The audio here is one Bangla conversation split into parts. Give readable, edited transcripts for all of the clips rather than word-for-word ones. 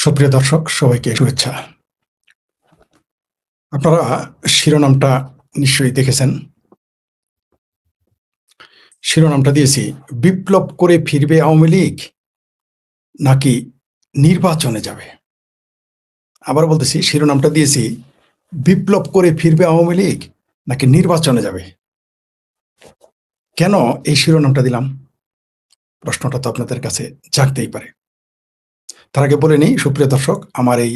সুপ্রিয় দর্শক, সবাইকে শুভেচ্ছা। আপনারা শিরোনামটা নিশ্চয়ই দেখেছেন। শিরোনামটা দিয়েছি, বিপ্লব করে ফিরবে আওয়ামী লীগ নাকি নির্বাচনে যাবে। আবার বলতেছি, শিরোনামটা দিয়েছি, বিপ্লব করে ফিরবে আওয়ামী লীগ নাকি নির্বাচনে যাবে। কেন এই শিরোনামটা দিলাম, প্রশ্নটা তো আপনাদের কাছে জাগতেই পারে। তার আগে বলে নিই, সুপ্রিয় দর্শক, আমার এই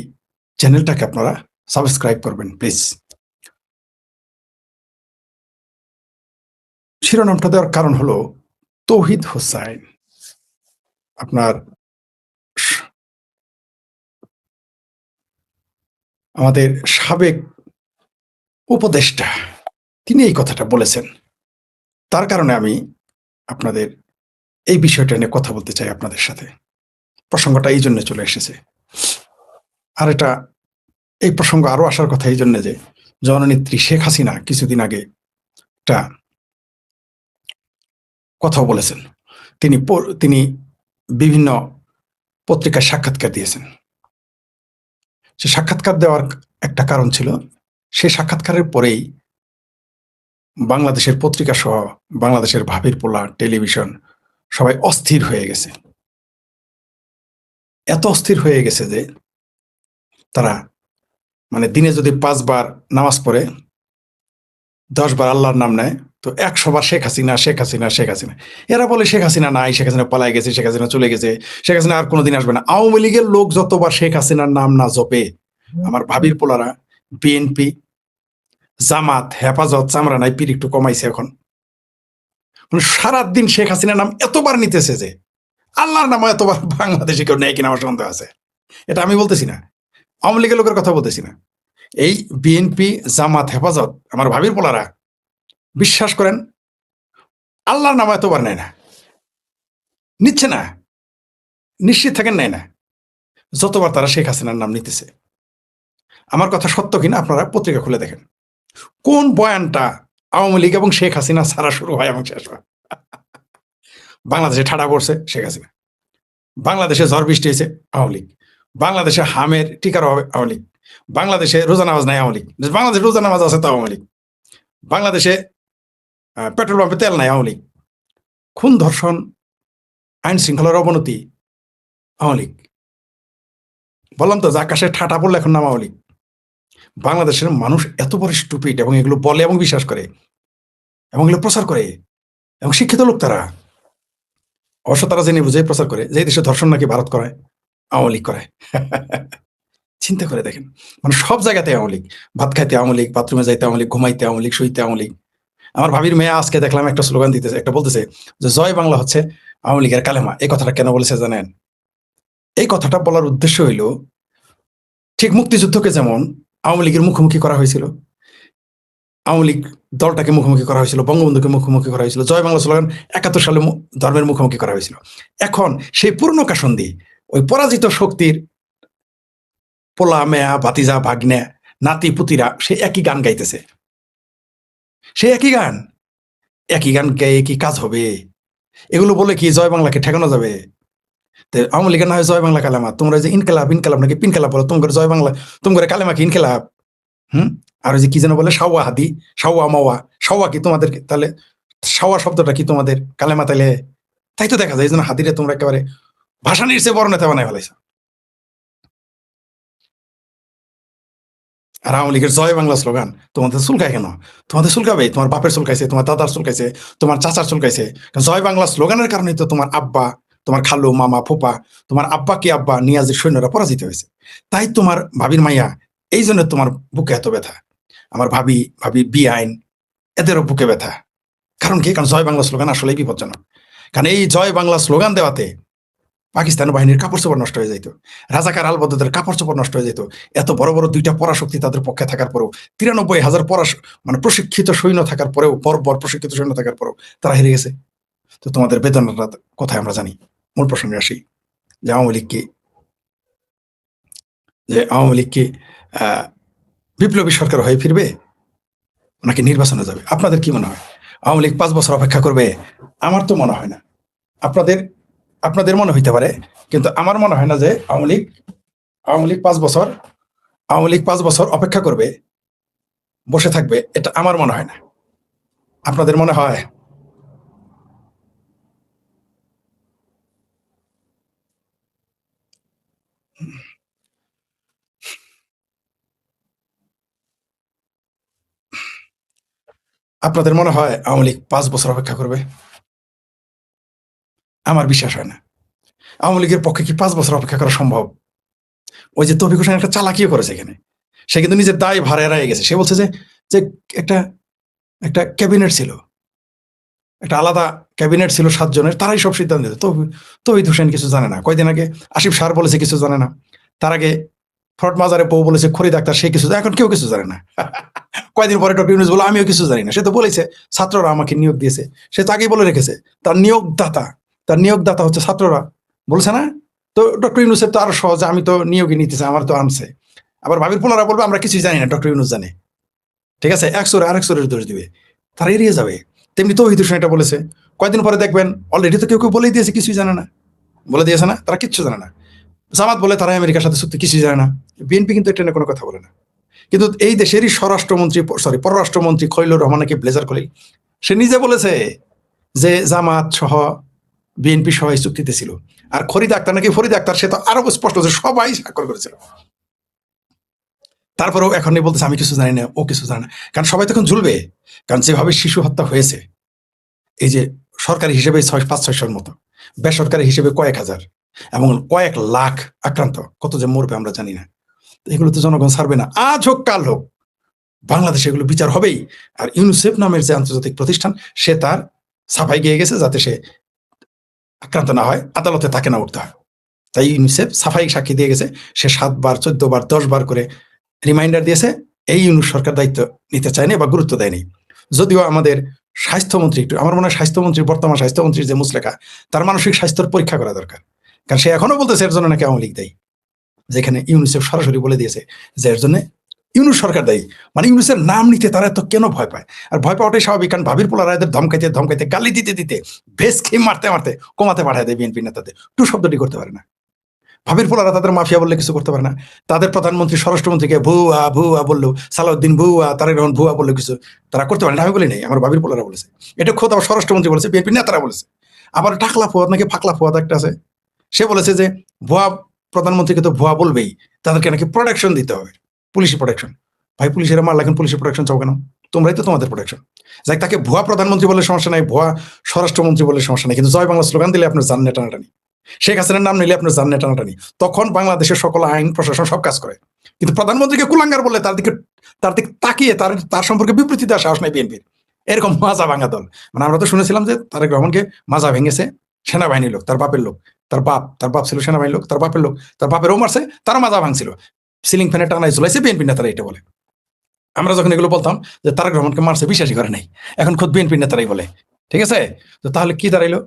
চ্যানেলটাকে আপনারা সাবস্ক্রাইব করবেন প্লিজ। শিরোনামটা দেওয়ার কারণ হলো, তৌহিদ হোসাইন আপনার আমাদের সাবেক উপদেষ্টা, তিনি এই কথাটা বলেছেন। তার কারণে আমি আপনাদের এই বিষয়টা নিয়ে কথা বলতে চাই আপনাদের সাথে। প্রসঙ্গটা এই জন্য চলে এসেছে। আর এটা এই প্রসঙ্গ আরো আসার কথা এই জন্য যে জননেত্রী শেখ হাসিনা কিছুদিন আগে একটা কথাও বলেছেন। তিনি বিভিন্ন পত্রিকায় সাক্ষাৎকার দিয়েছেন। সে সাক্ষাৎকার দেওয়ার একটা কারণ ছিল, সেই সাক্ষাৎকারের পরেই বাংলাদেশের পত্রিকা সহ বাংলাদেশের ভাবির পোলা, টেলিভিশন সবাই অস্থির হয়ে গেছে। এত অস্থির হয়ে গেছে যে তারা মানে দিনে যদি 5 বার নামাজ পড়ে, 10 বার আল্লাহর নাম নেয়, তো 100 বার শেখ হাসিনা শেখ হাসিনা শেখ হাসিনা। এরা বলে শেখ হাসিনা নাই, শেখ হাসিনা পালায় গেছে, শেখ হাসিনা চলে গেছে, শেখ হাসিনা আর কোনোদিন আসবে না। আওয়ামী লীগের লোক যতবার শেখ হাসিনার নাম না জপে, আমার ভাবির পোলারা বিএনপি, জামাত, হেফাজত, চামড়া নাই পীর একটু কমাইছে এখন, সারাদিন শেখ হাসিনার নাম এতবার নিতেছে যে আল্লাহর নাম এতবার বাংলাদেশে কেউ নেয় কিনা আমার সন্দেহ আছে। এটা আমি বলতেছি না, আওয়ামী লীগের লোকের কথা বলতেছি না। এই বিএনপি, জামাত, হেফাজত, আমার ভাবির পোলারা বিশ্বাস করেন আল্লাহর নাম এতবার নেয় না, নিচ্ছে না, নিশ্চিত থাকেন নেয় না, যতবার তারা শেখ হাসিনার নাম নিতেছে। আমার কথা সত্য কিনা আপনারা পত্রিকা খুলে দেখেন, কোন বয়ানটা আওয়ামী লীগ এবং শেখ হাসিনা ছাড়া শুরু হয় এবং শেষ হয়। বাংলাদেশে ঠাডা পড়ছে শেখ হাসিনা, বাংলাদেশে ঝড় বৃষ্টি হয়েছে আওয়ামী লীগ, বাংলাদেশে হামের টিকার হবে আওয়ামী লীগ, বাংলাদেশে রোজা নামাজ নাই আওয়ামী লীগ, বাংলাদেশে রোজা নামাজ আছে তো আওয়ামী লীগ, বাংলাদেশে পেট্রোল পাম্পে তেল নাই আওয়ামী লীগ, খুন ধর্ষণ আইন শৃঙ্খলার অবনতি আওয়ামী লীগ। বললাম তো, যে আকাশে ঠাটা পড়লে এখন নাম আওয়ামী লীগ। বাংলাদেশের মানুষ এত বড় স্টুপিড এবং এগুলো বলে এবং বিশ্বাস করে এবং এগুলো প্রচার করে, এবং শিক্ষিত লোক তারা, অবশ্য তারা জেনে বুঝে প্রচার করে যে দেশে ধর্ষণ নাকি ভারত করায়, আওয়ামী লীগ করায়। চিন্তা করে দেখেন, মানে সব জায়গাতে আওয়ামী লীগ, ভাত খাইতে আওয়ামী লীগ, বাথরুমে যাইতে আওয়ামী লীগ, ঘুমাইতে আওয়ামী লীগ, শুইতে আওয়ামী লীগ। আমার ভাবির মেয়ে আজকে দেখলাম একটা স্লোগান দিতেছে, একটা বলতেছে যে জয় বাংলা হচ্ছে আওয়ামী লীগের কালেমা। এই কথাটা কেন বলেছে জানেন? এই কথাটা বলার উদ্দেশ্য হইল, ঠিক মুক্তিযুদ্ধকে যেমন আওয়ামী লীগের মুখোমুখি করা হয়েছিল, আওয়ামী লীগ দলটাকে মুখোমুখি করা হয়েছিল, বঙ্গবন্ধুকে মুখোমুখি করা হয়েছিল, জয় বাংলা স্লোগান 71 সালে ধর্মের মুখোমুখি করা হয়েছিল। এখন সেই পুরনো কাসন্দি, ওই পরাজিত শক্তির পোলা, মেয়া, ভাতিজা, ভাগ্নে, নাতি পুতিরা সে একই গান গাইতেছে। সে একই গান, একই গান গায়ে কি কাজ হবে? এগুলো বলে কি জয় বাংলাকে ঠেকানো যাবে? আওয়ামী লীগের না হয় জয় বাংলা কালেমা, তোমরা যে ইনকেলাব ইনকেলাব নাকি পিনকেলাব বলো, তোমার জয় বাংলা, তোমার কালেমা কি ইনকেলাব? আর ওই যে কি যেন বলে সাওয়া হাদি, সাওয়া মাওয়া, সাওয়া কি তোমাদের তাহলে, সাওয়া শব্দটা কি তোমাদের কালেমা? তাইলে তাই তো দেখা যায়, এই জন্য হাদিরে তোমরা একেবারে ভাষা নির্চে বড় নেতা বানায় ফেলাইছ। আর আওয়ামী লীগের জয় বাংলা স্লোগান তোমাদের চুলকায় কেন? তোমাদের চুলকাবে, তোমার বাপের চুলকাইছে, তোমার দাদার চুলকাইছে, তোমার চাচার চুলকাইছে। জয় বাংলা স্লোগানের কারণেই তো তোমার আব্বা, তোমার খালু, মামা, ফুপা, তোমার আব্বা কি আব্বা নিয়াজের সৈন্যরা পরাজিত হয়েছে। তাই তোমার ভাবির মাইয়া, এই জন্য তোমার বুকে এত ব্যথা। আমার ভাবি বিআইন, এদেরও বুকে ব্যথা। কারণ কি? কারণ জয় বাংলা স্লোগান আসলেই বিপজ্জনক। কারণ এই জয় বাংলা স্লোগান দেওয়াতে পাকিস্তান বাহিনীর কাপড় চোপড় নষ্ট হয়ে যেত, রাজাকার আলবদদের কাপড় চোপড় নষ্ট হয়ে যেত। এত বড় বড় 2টা পরাশক্তি তাদের পক্ষে থাকার পরেও, 93,000 মানে প্রশিক্ষিত সৈন্য থাকার পরেও, বর্বর প্রশিক্ষিত সৈন্য থাকার পরেও তারা হেরে গেছে। তো তোমাদের বেদনাটা কোথায় আমরা জানি। মূল প্রসঙ্গে আসি, যে আওয়ামী লীগ কি বিপ্লবী সরকার হয়ে ফিরবে নাকি নির্বাচনে যাবে? আপনাদের কি মনে হয়? আওয়ামী লীগ 5 বছর অপেক্ষা করবে? আমার তো মনে হয় না। আপনাদের মনে হইতে পারে, কিন্তু আমার মনে হয় না যে আওয়ামী লীগ আওয়ামী লীগ 5 বছর আওয়ামী লীগ 5 বছর অপেক্ষা করবে, বসে থাকবে, এটা আমার মনে হয় না। আপনাদের মনে হয়? আপনাদের মনে হয় আওয়ামী লীগ 5 বছর অপেক্ষা করবে? আমার বিশ্বাস হয় না। আওয়ামী লীগের পক্ষে কি 5 বছর অপেক্ষা করা সম্ভব? ওই যে তৌফিক হোসেন একটা চালাকিও করেছে এখানে। সে কিন্তু নিজের দায় ভার এড়ায় গেছে। সে বলছে যে যে একটা একটা ক্যাবিনেট ছিল, একটা আলাদা ক্যাবিনেট ছিল 7 জনের, তারাই সব সিদ্ধান্ত নিত। তৌহিদ হোসেন কিছু জানে না। কয়দিন আগে আসিফ সার বলেছে কিছু জানে না। তার আগে ফ্রড মাজারে বউ বলেছে খড়ি ডাক্তার, সে কিছু, এখন কেউ কিছু জানে না। কয়দিন পরে ডক্টর ইউনূস বলে আমিও কিছু জানি না। সে তো বলেছে ছাত্ররা আমাকে নিয়োগ দিয়েছে, সে তো আগেই বলে রেখেছে তার নিয়োগদাতা হচ্ছে ছাত্ররা, বলছে না? তো ডক্টর ইউনূসের তো আরো সহজে, আমি তো নিয়োগই নিতেছি, আমার তো আনছে। আবার ভাবির পোলারা বলবে আমরা কিছুই জানি না, ডক্টর ইউনূস জানে। ঠিক আছে, এক সুরে আরেক সুরের দোষ দিবে, তারা এড়িয়ে যাবে। তেমনি তৌহিদ হোসেন এটা বলেছে, কয়দিন পরে দেখবেন অলরেডি তো কেউ কেউ বলেই দিয়েছে কিছুই জানে না, বলে দিয়েছে না, তারা কিচ্ছু জানে না। জামাত বলে তারা আমেরিকার সাথে চুক্তি, কিছুই জানে না। বিএনপি কিন্তু এটা নিয়ে কোনো কথা বলে না। কিন্তু এই দেশেরই পররাষ্ট্রমন্ত্রী খলিলুর রহমান নাকি ব্লেজার খলিল, সে নিজে বলেছে যে জামাত সহ বিএনপি সহ এই চুক্তিতে ছিল। আর ফরিদ আক্তার নাকি, ফরিদ আক্তার, সে তো আরো স্পষ্ট যে সবাই স্বাক্ষর করেছিল। তারপরেও এখন বলতেছে আমি কিছু জানি না, ও কিছু জানে না, কারণ সবাই তখন ঝুলবে। কারণ যেভাবে শিশু হত্যা হয়েছে, এই যে সরকারি হিসেবে 500-600-র মতো, বেসরকারি হিসেবে কয়েক হাজার, এবং কয়েক লাখ আক্রান্ত, কত যে মরবে আমরা জানি না। এগুলো তো জনগণ ছাড়বে না, আজ হোক কাল হোক বাংলাদেশে এগুলো বিচার হবেই। আর ইউনিসেফ নামের যে আন্তর্জাতিক প্রতিষ্ঠান, সে তার সাফাই গিয়ে গেছে যাতে সে আক্রান্ত না হয়, আদালতে তাকে না উঠতে হয়। তাই ইউনিসেফ সাফাই সাক্ষী দিয়ে গেছে, সে 7 বার 14 বার 10 বার করে রিমাইন্ডার দিয়েছে। এই ইউনুস সরকার দায়িত্ব নিতে চায়নি বা গুরুত্ব দেয়নি। যদিও আমাদের স্বাস্থ্যমন্ত্রী, একটু আমার মনে হয় স্বাস্থ্যমন্ত্রী, বর্তমান স্বাস্থ্যমন্ত্রীর যে মুসলেখা, তার মানসিক স্বাস্থ্যের পরীক্ষা করা দরকার। কারণ সে এখনো বলতেছে এর জন্য নাকি আওয়ামী লীগ দায়ী, যেখানে ইউনিসেফ সরাসরি বলে দিয়েছে যে এর জন্য ইউনুস সরকার দায়ী। মানে ইউনুসের নাম নিতে তারা এত কেন ভয় পায়? আর ভয় পাওয়াটাই স্বাভাবিক, কারণ ভাবির পোলারা এদের ধমকাইতে ধমকাইতে, গালি দিতে দিতে, বেশ খেয়ে মারতে মারতে কমাতে পাঠায় দেয় বিএনপি নেতাদের, টু শব্দটি করতে পারে না। ভাবির পোলারা তাদের মাফিয়া বললে কিছু করতে পারে না। তাদের প্রধানমন্ত্রী স্বরাষ্ট্রমন্ত্রীকে ভুয়া ভুয়া বললো, সালাউদ্দিন ভুয়া, তারেক রহমান ভুয়া বললো, কিছু তারা করতে পারে না। আমি বলি নাই, আমার ভাবির পোলারা বলেছে। এটা খোদ আমার স্বরাষ্ট্রমন্ত্রী বলেছে, বিএনপি নেতারা বলেছে। আবার টাকলা ফুয়াদ নাকি ফাকলা ফুয়াদ একটা আছে, সে বলেছে যে ভুয়া প্রধানমন্ত্রীকে তো ভুয়া বলবেই, তাদেরকে নাকি প্রোটেকশন দিতে হবে, পুলিশি প্রোটেকশন। ভাই পুলিশের মার লাগেন, পুলিশি প্রোটেকশন চাও কেন? তোমরাই তো তোমাদের প্রোটেকশন। যাই, তাকে ভুয়া প্রধানমন্ত্রী বলে সমস্যা নাই, ভুয়া স্বরাষ্ট্রমন্ত্রী বলে সমস্যা নাই, কিন্তু জয় বাংলা স্লোগান দিলে আপনার জান টানাটানি, শেখ হাসিনার নাম নিলে আপনার জান টানাটানি, তখন বাংলাদেশের সকল আইন প্রশাসন সব কাজ করে। কিন্তু প্রধানমন্ত্রীকে কুলাঙ্গার বললে তার দিকে তাকিয়ে তার সম্পর্কে বিবৃতি দেওয়ার সাহস নাই বিএনপির। এরকম মাজা ভাঙা দল। মানে আমরা তো শুনেছিলাম যে তারেক রহমানকে মাজা ভেঙেছে সেনাবাহিনীর লোক, তার বাপের লোক, তার বাপ ছিল সেনাবাহিনীর লোক, তার বাপের লোক, তার বাপেরও মারছে, তারা মাজা ভাঙছিল, সিলিং ফ্যানে টানাই ঝুলাইছে বিএনপি নেতারা, এটা বলে। আমরা যখন এগুলো বলতাম যে তারেক রহমানকে মারছে, বিশ্বাসই করে নাই। এখন খোদ বিএনপি নেতারাই বলে। ঠিক আছে, তো তাহলে কি দাঁড়াইলো?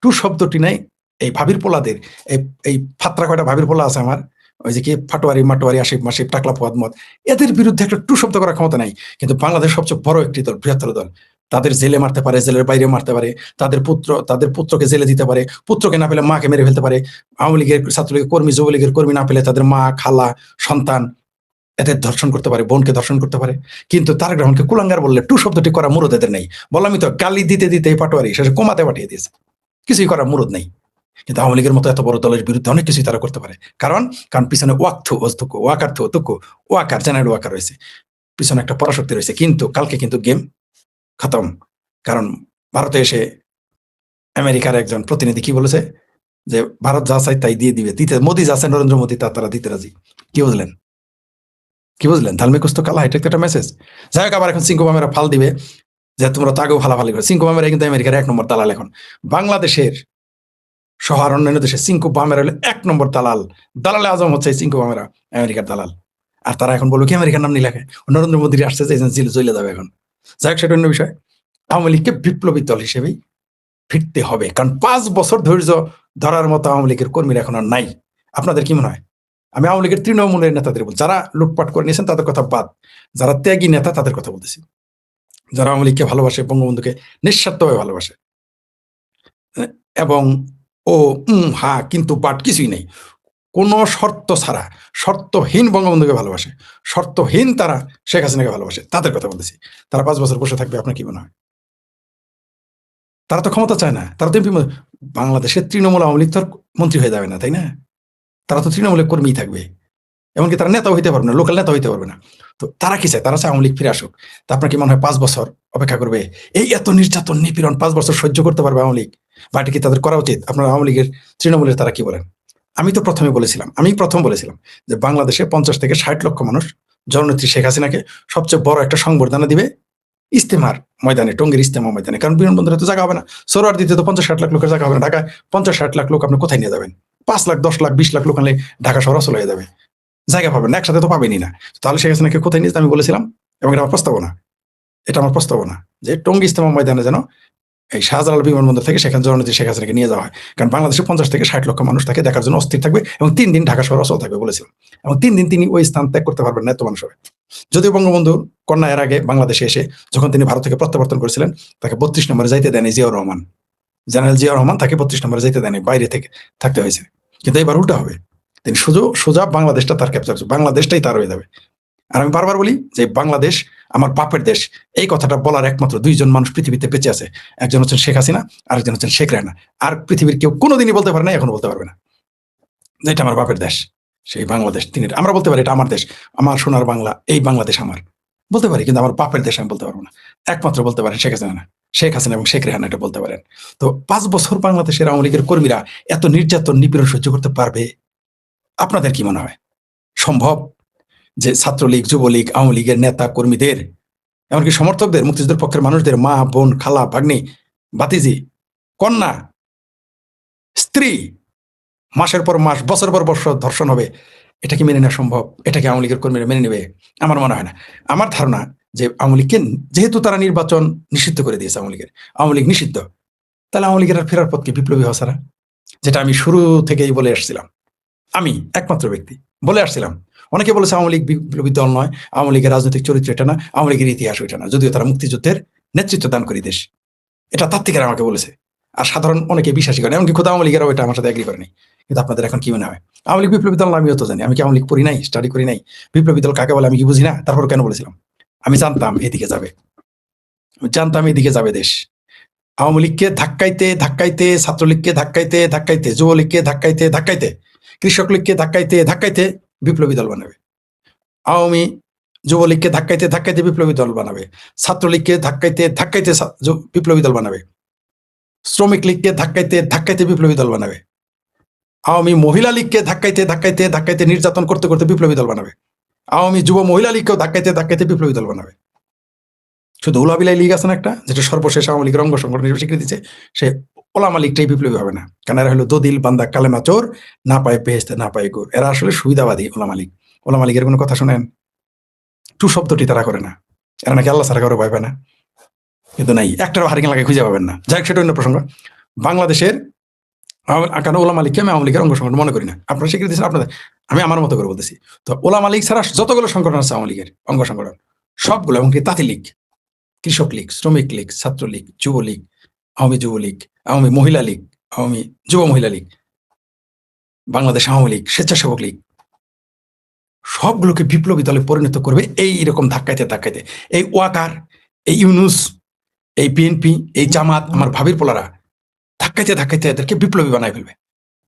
টু শব্দটি নাই এই ভাবির পোলাদের। এই এই ফাত্রা কয়টা ভাবির পোলা আছে আমার, ওই যে কি ফাটোয়ারি মাটোয়ারি, আসিফ মাসিফ, টাকলা ফুয়াদ মত, এদের বিরুদ্ধে একটা টু শব্দ করার ক্ষমতা নাই। কিন্তু বাংলাদেশ সবচেয়ে বড় একটি দল, বৃহত্তর দল, তাদের জেলে মারতে পারে, জেলের বাইরে মারতে পারে, তাদের পুত্রকে জেলে দিতে পারে, পুত্রকে না পেলে মাকে মেরে ফেলতে পারে, আওয়ামী লীগের ছাত্রলীগের কর্মী, যুবলীগের কর্মী না পেলে তাদের মা, খালা, সন্তান, এদের ধর্ষণ করতে পারে, বোনকে ধর্ষণ করতে পারে। কিন্তু তারেক রহমানকে কুলাঙ্গার বললে টু শব্দটি করা মুরদ এদের নেই। বললামই তো, গালি দিতে দিতে এই পাটোয়ারি শেষে কমাতে পাঠিয়ে দিয়েছে, কিছুই করার মুরদ নেই। কিন্তু আওয়ামী লীগের মতো এত বড় দলের বিরুদ্ধে অনেক কিছুই তারা করতে পারে। কারণ কারণ পিছনে ওয়াকার জেনারেল ওয়াকার রয়েছে, পিছনে একটা পরাশক্তি রয়েছে। কিন্তু কালকে কিন্তু গেম খতম। কারণ ভারতে এসে আমেরিকার একজন প্রতিনিধি কি বলেছে, যে ভারত যা চাই তাই দিয়ে দিবে, মোদী যা চায় নরেন্দ্র মোদী তা তারা দিতে রাজি। কি বুঝলেন ধালমে কুস্তো কালা, এটা একটা মেসেজ। যাই হোক, আবার এখন সিংকু মামেরা ফাল দিবে যে তোমরা তো আগেও ফালাফালি করে। সিংকু মামেরা কিন্তু আমেরিকার 1 নম্বর দালাল। এখন বাংলাদেশের সহ আর অন্যান্য দেশে সিংকু বামেরা হলো 1 নম্বর দালাল। দালালে আজম হচ্ছে সিংকু বামেরা, আমেরিকার দালাল। আর তারা এখন বলবো কি আমেরিকার নাম নিয়ে লেখে, নরেন্দ্র মোদী আসছে যে জিল চলে যাবে এখন। যাই হোক, সেটা অন্য বিষয়। আওয়ামী লীগকে বিপ্লবী দল হিসেবেই ফিরতে হবে, কারণ 5 বছর ধৈর্য ধরার মতো আওয়ামী লীগের কর্মীরা এখন আর নাই। আপনাদের কি মনে হয়? আমি আওয়ামী লীগের তৃণমূলের নেতাদের বল, যারা লুটপাট করে নিয়েছেন তাদের কথা বাদ, যারা ত্যাগী নেতা তাদের কথা বলতেছি, যারা আওয়ামী লীগকে ভালোবাসে, বঙ্গবন্ধুকে নিঃস্বার্থভাবে ভালোবাসে, এবং ও হা কিন্তু বাট কিছুই নেই, কোনো শর্ত ছাড়া, শর্তহীন বঙ্গবন্ধুকে ভালোবাসে, শর্তহীন তারা শেখ হাসিনাকে ভালোবাসে, তাদের কথা বলতেছি। তারা 5 বছর বসে থাকবে, আপনার কি মনে হয়? তারা তো ক্ষমতা চায় না, তারা তো এমপি। বাংলাদেশের তৃণমূল আওয়ামী লীগ তো আর মন্ত্রী হয়ে যাবে না, তাই না? তারা তো তৃণমূলের কর্মীই থাকবে, এমনকি তারা নেতাও হইতে পারবে না, লোকাল নেতা হইতে পারবে না। তো তারা কি চায়? তারা চায় আওয়ামী লীগ ফিরে আসুক। তা আপনার কি মনে হয় 5 বছর অপেক্ষা করবে? এই এত নির্যাতন নিপীড়ন 5 বছর সহ্য করতে পারবে আওয়ামী লীগ? বা এটা কি তাদের করা উচিত? আপনার আওয়ামী লীগের তৃণমূলের তারা কি বলেন? আমি তো প্রথম বলেছিলাম যে বাংলাদেশে 50 থেকে 60 লক্ষ মানুষ জননেত্রী শেখ হাসিনাকে সবচেয়ে বড় একটা সংবর্ধনা দিবে ইস্তেমার ময়দানে, টঙ্গীর ইস্তেমা ময়দানে। কারণ বিমানবন্দরে তো জায়গা হবে না, সোহরাওয়ার্দী দিতে তো 50-60 লাখ লোকের জায়গা হবে না। ঢাকায় 50-60 লাখ লোক আপনি কোথায় নিয়ে যাবেন? 5 লাখ, 10 লাখ, 20 লাখ লোক আনলে ঢাকা শহর আসল হয়ে যাবে, জায়গা পাবেন না, একসাথে তো পাবেনই না। তাহলে শেখ হাসিনাকে কোথায় নিয়ে যেতে আমি বলেছিলাম, এবং এটা আমার প্রস্তাবনা যে টঙ্গী ইস্তেমা ময়দানে যেন এই শাহজালাল বিমানবন্দর থেকে সেখানে জননেত্রী শেখ হাসিনাকে নিয়ে যাওয়া হয়। কারণ বাংলাদেশে 50 থেকে 60 লক্ষ মানুষ তাকে দেখার জন্য অস্থির থাকবে, এবং 3 দিন ঢাকা শহর অচল থাকবে বলেছিলাম। এবং 3 দিন তিনি ওই স্থান ত্যাগ করতে পারবেন না, এত মানুষ হবে। যদিও বঙ্গবন্ধুর কন্যা এর আগে বাংলাদেশে এসে যখন তিনি ভারত থেকে প্রত্যাবর্তন করেছিলেন, তাকে 32 নম্বরে যাইতে দেয়নি জিয়াউর রহমান, জেনারেল জিয়াউর রহমান তাকে 32 নম্বরে যাইতে দেয়নি, বাইরে থেকে থাকতে হয়েছে। কিন্তু এবার উল্টা হবে, তিনি সোজা বাংলাদেশটা তার ক্যাপচার, বাংলাদেশটাই তার হয়ে যাবে। আর আমি বারবার বলি যে বাংলাদেশ আমার বাপের দেশ, এই কথাটা বলার একমাত্র 2 জন মানুষ পৃথিবীতে বেঁচে আছে, একজন হচ্ছেন শেখ হাসিনা, আরেকজন হচ্ছেন শেখ রেহানা। আর পৃথিবীর কেউ কোনোদিনই বলতে পারে না, এখনো বলতে পারবে না যে এটা আমার বাপের দেশ, সেই বাংলাদেশ। আমরা বলতে পারি এটা আমার দেশ, আমার সোনার বাংলা, এই বাংলাদেশ আমার, বলতে পারি, কিন্তু আমার বাপের দেশ আমি বলতে পারবো না। একমাত্র বলতে পারেন শেখ হাসিনা এবং শেখ রেহানা, এটা বলতে পারেন। তো 5 বছর বাংলাদেশের আওয়ামী লীগের কর্মীরা এত নির্যাতন নিপীড়ন সহ্য করতে পারবে? আপনাদের কি মনে হয় সম্ভব? যে ছাত্রলীগ, যুবলীগ, আওয়ামী লীগের নেতা কর্মীদের, এমনকি সমর্থকদের, মুক্তিযুদ্ধের পক্ষের মানুষদের, মা বোন, খালা, ভাগ্নি, ভাতিজি, কন্যা, স্ত্রী, মাসের পর মাস, বছর পর বছর ধর্ষণ হবে, এটা কি মেনে নেওয়া সম্ভব? এটা কি আওয়ামী লীগের কর্মীরা মেনে নেবে? আমার মনে হয় না। আমার ধারণা যে আওয়ামী লীগকে, যেহেতু তারা নির্বাচন নিষিদ্ধ করে দিয়েছে, আওয়ামী লীগ নিষিদ্ধ, তাহলে আওয়ামী লীগের আর ফেরার পথ কি বিপ্লবী হওয়া ছাড়া? যেটা আমি শুরু থেকেই বলে আসছিলাম, আমি একমাত্র ব্যক্তি বলে আসছিলাম। অনেকে বলেছে আওয়ামী লীগ বিপ্লবী দল নয়, আওয়ামী লীগের রাজনৈতিক চরিত্র এটা না, আওয়ামী লীগের ইতিহাস ওইটা না, যদিও তারা মুক্তিযুদ্ধের নেতৃত্ব দানকারী দেশ, এটা তাত্ত্বিকেরা আমাকে বলেছে। আর সাধারণ অনেকে বিশ্বাসী করে, এমনকি খোদা আওয়ামী লীগেরাও এটা আমার সাথে এগ্রি করেনি। কিন্তু আপনাদের এখন কি মনে হয় আওয়ামী লীগ বিপ্লবী দল? আমিও তো জানি, আমি কি আওয়ামী লীগ পড়ি নাই, স্টাডি করি নাই? বিপ্লবী দল কাকে বলে আমি কি বুঝি না? তারপর কেন বলেছিলাম? আমি জানতাম এদিকে যাবে, দেশ। আওয়ামী লীগকে ধাক্কাইতে ধাক্কাইতে, ছাত্রলীগকে ধাক্কাইতে ধাক্কাইতে, যুবলীগকে ধাক্কাইতে ধাক্কাইতে, কৃষক লীগকে ধাক্কাইতে ধাক্কাইতে বিপ্লবী দল বানাবে। আওয়ামী যুবলীগকে ধাক্কাইতে ধাক্কাইতে বিপ্লবী দল বানাবে, ছাত্রলীগকে ধাক্কাইতে ধাক্কাইতে বিপ্লবী দল বানাবে, শ্রমিক লীগকে ধাক্কাইতে ধাক্কাইতে বিপ্লবী দল বানাবে, আওয়ামী মহিলা লীগকে ধাক্কাইতে ধাক্কাইতে ধাক্কাইতে নির্যাতন করতে করতে বিপ্লবী দল বানাবে, আওয়ামী যুব মহিলা লীগকেও ধাক্কাইতে ধাক্কাইতে বিপ্লবী দল বানাবে। শুধু উলাবিলাই লীগ আছে না একটা, যেটা সর্বশেষ আওয়ামী লীগের অঙ্গ সংগঠনের স্বীকৃতি দিচ্ছে, সে ওলামা লীগটাই বিপ্লবী হবে না। কারণ এরা হলো দদিল বান্দা কালেমা চোর, না পায় বেহেস্তে না পায় গোর। এরা আসলে সুবিধাবাদী ওলামা লীগের কোনো কথা শোনেন? টু শব্দটি তারা করে না। এরা নাকি আল্লাহ ছাড়া কারো ভয় পায় না, কিন্তু নাই, একটারও হারিকেন লাগে খুঁজে পাবেন না। যাই হোক, সেটা অন্য প্রসঙ্গ। বাংলাদেশের কেন ওলামা লীগকে আমি আওয়ামী লীগের অঙ্গ সংগঠন মনে করি না। আপনারা স্বীকৃতি দিচ্ছেন আপনাদের, আমি আমার মতো করে বলতেছি। তো ওলামা লীগ ছাড়া যতগুলো সংগঠন আছে আওয়ামী লীগের অঙ্গ সংগঠন, সবগুলো, এমনকি তাঁতি লীগ, কৃষক লীগ, শ্রমিক লীগ, ছাত্রলীগ, যুবলীগ, আওয়ামী যুবলীগ, আওয়ামী মহিলা লীগ, আওয়ামী যুব মহিলা লীগ, বাংলাদেশ আওয়ামী লীগ, স্বেচ্ছাসেবক লীগ, সবগুলোকে বিপ্লবী দলে পরিণত করবে এইরকম ধাক্কাইতে ধাক্কাইতে। এই ওয়াকার, এই ইউনুস, এই বিএনপি, এই জামাত, আমার ভাবির পোলারা ধাক্কাইতে ধাক্কাইতে এদেরকে বিপ্লবী বানায় ফেলবে।